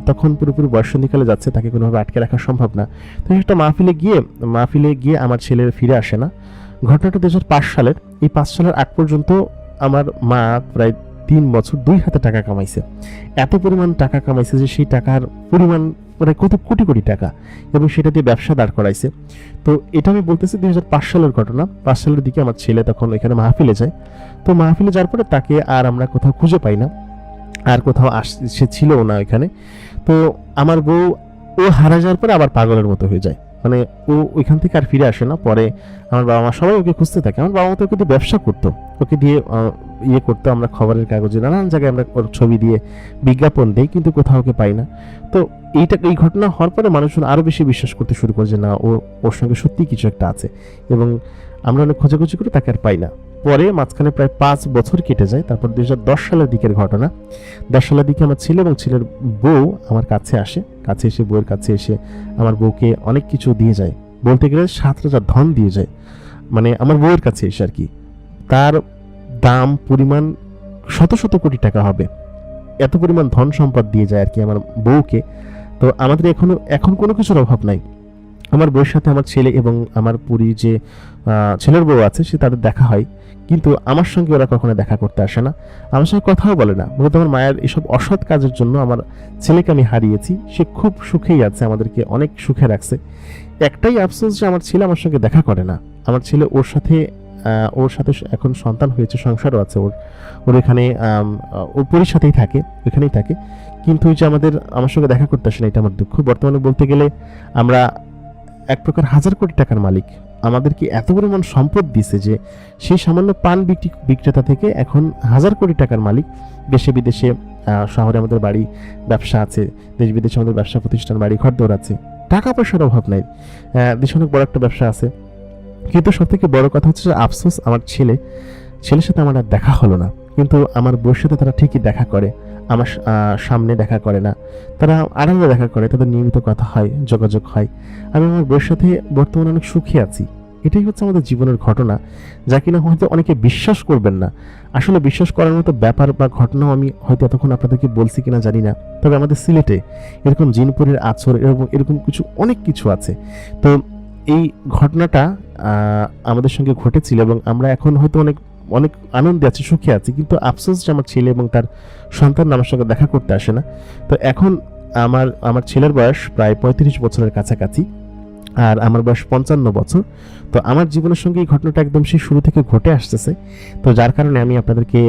তখন পুরোপুরি বয়ঃসন্ধিকালে যাচ্ছে, তাকে কোনোভাবে আটকে রাখা সম্ভব না। তো একটা মাহফিলে গিয়ে আমার ছেলের ফিরে আসে না। ঘটনাটা 2005 সালের। এই 5 সালের আগ পর্যন্ত আমার মা প্রায় 3 বছর 2 হাতে টাকা কামাইছে। এত পরিমাণ টাকা কামাইছে যে সেই টাকার পরিমাণ প্রায় কত কোটি কোটি টাকা, এবং সেটা দিয়ে ব্যবসা দাঁড় করাইছে। তো এটা আমি বলতেছি 2005 সালের ঘটনা। 5 সালের দিকে আমার ছেলে তখন এখানে মাহফিলে যায়। তো মাহফিলে যাওয়ার পরে তাকে আর আমরা কোথাও খুঁজে পাই না, আর কোথাও সে ছিলও না ওইখানে। তো আমার বউ, ও হারা যাওয়ার পরে আবার পাগলের মতো হয়ে যায়, মানে ও ওইখান থেকে আর ফিরে আসে না। পরে আমার বাবা মা সবাই ওকে খুঁজতে থাকে। আমার বাবা মা তো ওকে দিয়ে ব্যবসা করতো, ওকে দিয়ে ইয়ে করতো, আমরা খবরের কাগজে নানান জায়গায় আমরা ওর ছবি দিয়ে বিজ্ঞাপন দিই, কিন্তু কোথাও ওকে পাই না। তো এই ঘটনা হওয়ার পরে মানুষজন আরও বেশি বিশ্বাস করতে শুরু করে যে না, ওর সঙ্গে সত্যিই কিছু একটা আছে, এবং আমরা অনেক খোঁজাখুঁজি করে তাকে আর পাই না। পরে মাঝখানে প্রায় 5 বছর কেটে যায়। তারপর 2010 সালের দিকের ঘটনা। 10 সালের দিকে আমার ছেলে এবং ছেলের বউ আমার কাছে এসে বউয়ের কাছে এসে আমার বউকে অনেক কিছু দিয়ে যায়, বলতে গেলে 7 রাজার ধন দিয়ে যায়, মানে আমার বউয়ের কাছে এসে আর কি। তার দাম পরিমাণ শত শত কোটি টাকা হবে, এত পরিমাণ ধন সম্পদ দিয়ে যায় আর কি আমার বউকে। তো আমাদের এখন কোনো কিছুর অভাব নাই। আমার বউয়ের সাথে আমার ছেলে এবং আমার পুরী যে ছেলের বউ আছে, সে তাদের দেখা হয়, কিন্তু আমার সঙ্গে ওরা কখনো দেখা করতে আসে না, আমার সঙ্গে কথাও বলে না। মূলত আমার মায়ের এসব অসৎ কাজের জন্য আমার ছেলেকে আমি হারিয়েছি। সে খুব সুখেই আছে, আমাদেরকে অনেক সুখে রাখছে। একটাই আফসোস যে আমার ছেলে আমার সঙ্গে দেখা করে না। আমার ছেলে ওর সাথে এখন সন্তান হয়েছে, সংসারও আছে ওর এখানে, ওর পরির সাথেই থাকে, ওইখানেই থাকে, কিন্তু ওই যে আমার সঙ্গে দেখা করতে আসে না, এটা আমার দুঃখ। বর্তমানে বলতে গেলে আমরা এক প্রকার 1000 কোটি টাকার মালিক। আমাদেরকে এত পরিমাণ সম্পদ দিছে যে সেই সামান্য পান বিক্রেতা থেকে এখন 1000 কোটি টাকার মালিক। দেশে বিদেশে শহরে আমাদের বাড়ি, ব্যবসা আছে, দেশ বিদেশে আমাদের ব্যবসা প্রতিষ্ঠান, বাড়ি ঘর দৌড় আছে, টাকা পয়সার অভাব নাই, দেশে অনেক বড় একটা ব্যবসা আছে। কিন্তু সব থেকে বড় কথা হচ্ছে যে আফসোস, আমার ছেলের সাথে আমার আর দেখা হলো না। কিন্তু আমার বউয়ের সাথে তারা ঠিকই দেখা করে, আমার সামনে দেখা করে না, তারা আড়ালে দেখা করে, তাদের নিয়মিত কথা হয়, যোগাযোগ হয়। আমি আমার বউয়ের সাথে বর্তমানে অনেক সুখী আছি। এটাই হচ্ছে আমাদের জীবনের ঘটনা, যা কিনা হয়তো অনেকে বিশ্বাস করবেন না। আসলে বিশ্বাস করার মতো ব্যাপার বা ঘটনাও আমি হয়তো এতক্ষণ আপনাদেরকে বলছি কিনা জানি না। তবে আমাদের সিলেটে এরকম জিনপুরের আছর, এরকম অনেক কিছু আছে। তো এই ঘটনাটা আমাদের সঙ্গে ঘটেছিল, এবং আমরা এখন হয়তো অনেক অনেক আনন্দে আছি, সুখে আছি, কিন্তু আফসোস যে আমার ছেলে এবং তার সন্তান আমার সঙ্গে দেখা করতে আসে না। তো এখন আমার ছেলের বয়স প্রায় 35 বছরের কাছাকাছি, আর আমার বয়স 55 বছর। তো আমার জীবনের সঙ্গে এই ঘটনাটা একদম সেই শুরু থেকে ঘটে আসতেছে। তো যার কারণে আমি আপনাদেরকে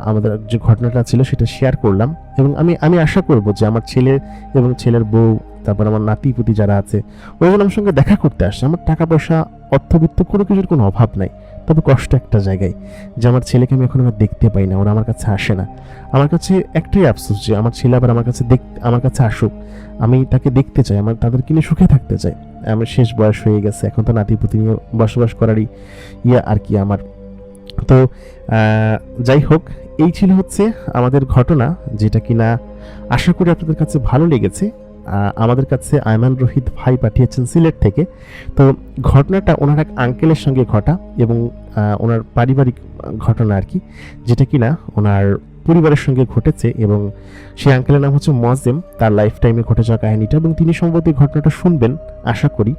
আমাদের যে ঘটনাটা ছিল সেটা শেয়ার করলাম, এবং আমি আশা করব যে আমার ছেলে এবং ছেলের বউ, তারপর আমার নাতিপুতি যারা আছে, ওইগুলো আমার সঙ্গে দেখা করতে আসে। আমার টাকা পয়সা, অর্থবিত্ত কোনো কিছুর কোনো অভাব নাই, তবে কষ্ট একটা জায়গায় যে আমার ছেলেকে আমি এখন আর দেখতে পাই না, ওরা আমার কাছে আসে না। আমার কাছে একটাই আফসোস যে আমার ছেলে আবার আমার কাছে আসুক, আমি তাকে দেখতে চাই, তাদেরকে নিয়ে সুখে থাকতে চাই। আমার শেষ বয়স হয়ে গেছে, এখন তো নাতিপুতি নিয়ে বসবাস করারই আর কি আমার। তো যাই হোক, এই ছিল হচ্ছে আমাদের ঘটনা, যেটা কিনা আশা করি আপনাদের কাছে ভালো লেগেছে। আমাদের কাছে আয়মান রোহিত ভাই পাঠিয়েছেন সিলেট থেকে। তো ঘটনাটা ওনার এক আঙ্কেলের সঙ্গে ঘটা, এবং ওনার পারিবারিক ঘটনা আর কি, যেটা কিনা ওনার পরিবারের সঙ্গে ঘটেছে, এবং সেই আঙ্কেলের নাম হচ্ছে মোয়াজ্জেম। তার লাইফ টাইমে ঘটে যাওয়া কাহিনীটা, এবং তিনি সম্ভবত এই ঘটনাটা শুনবেন আশা করি,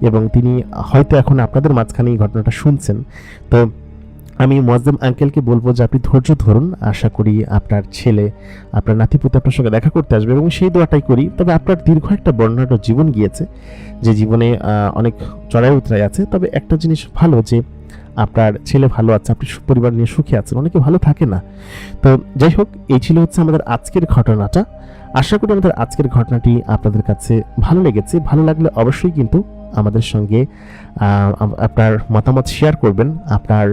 এবং তিনি হয়তো এখন আপনাদের মাঝখানে এই ঘটনাটা শুনছেন। তো আমি মোয়াজ্জেম আঙ্কেলকে বলবো যে আপনি ধৈর্য ধরুন, আশা করি আপনার ছেলে, আপনার নাতিপুতি আপনার সঙ্গে দেখা করতে আসবে, এবং সেই দোয়াটাই করি। তবে আপনার দীর্ঘ একটা বর্ণাঢ্য জীবন গিয়েছে, যে জীবনে অনেক চড়াই উতরাই আছে। তবে একটা জিনিস ভালো যে আপনার ছেলে ভালো আছে, আপনি পরিবার নিয়ে সুখে আছেন, অনেকে ভালো থাকে না। তো যাই হোক, এই ছিল হচ্ছে আমাদের আজকের ঘটনাটা। আশা করি আমাদের আজকের ঘটনাটি আপনাদের কাছে ভালো লেগেছে। ভালো লাগলে অবশ্যই কিন্তু আমাদের সঙ্গে আপনার মতামত শেয়ার করবেন, আপনার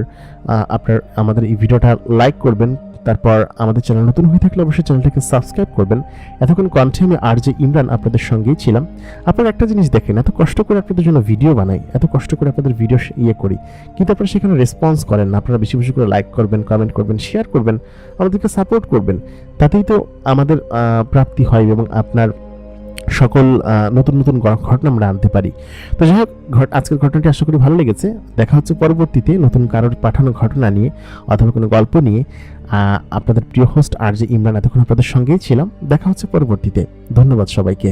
আমাদের এই ভিডিওটা লাইক করবেন, তারপর আমাদের চ্যানেল নতুন হয়ে থাকলে অবশ্যই চ্যানেলটাকে সাবস্ক্রাইব করবেন। এতক্ষণ কণ্ঠে আমি RJ ইমরান আপনাদের সঙ্গেই ছিলাম। আপনারা একটা জিনিস দেখেন, এত কষ্ট করে আপনাদের জন্য ভিডিও বানাই, এত কষ্ট করে আপনাদের ভিডিও করি, কিন্তু আপনারা সেখানে রেসপন্স করেন না। আপনারা বেশি বেশি করে লাইক করবেন, কমেন্ট করবেন, শেয়ার করবেন, আমাদেরকে সাপোর্ট করবেন, তাতেই তো আমাদের প্রাপ্তি হয়, এবং আপনার সকল নতুন নতুন ঘটনা আমরা আনতে পারি। তো যাই হোক, আজকের ঘটনাটি আশা করি ভালো লেগেছে। দেখা হচ্ছে পরবর্তীতে নতুন কারোর পাঠানো ঘটনা নিয়ে অথবা কোনো গল্প নিয়ে। আপনাদের প্রিয় হোস্ট RJ ইমরান এতক্ষণ আপনাদের সঙ্গেই ছিলাম। দেখা হচ্ছে পরবর্তীতে। ধন্যবাদ সবাইকে।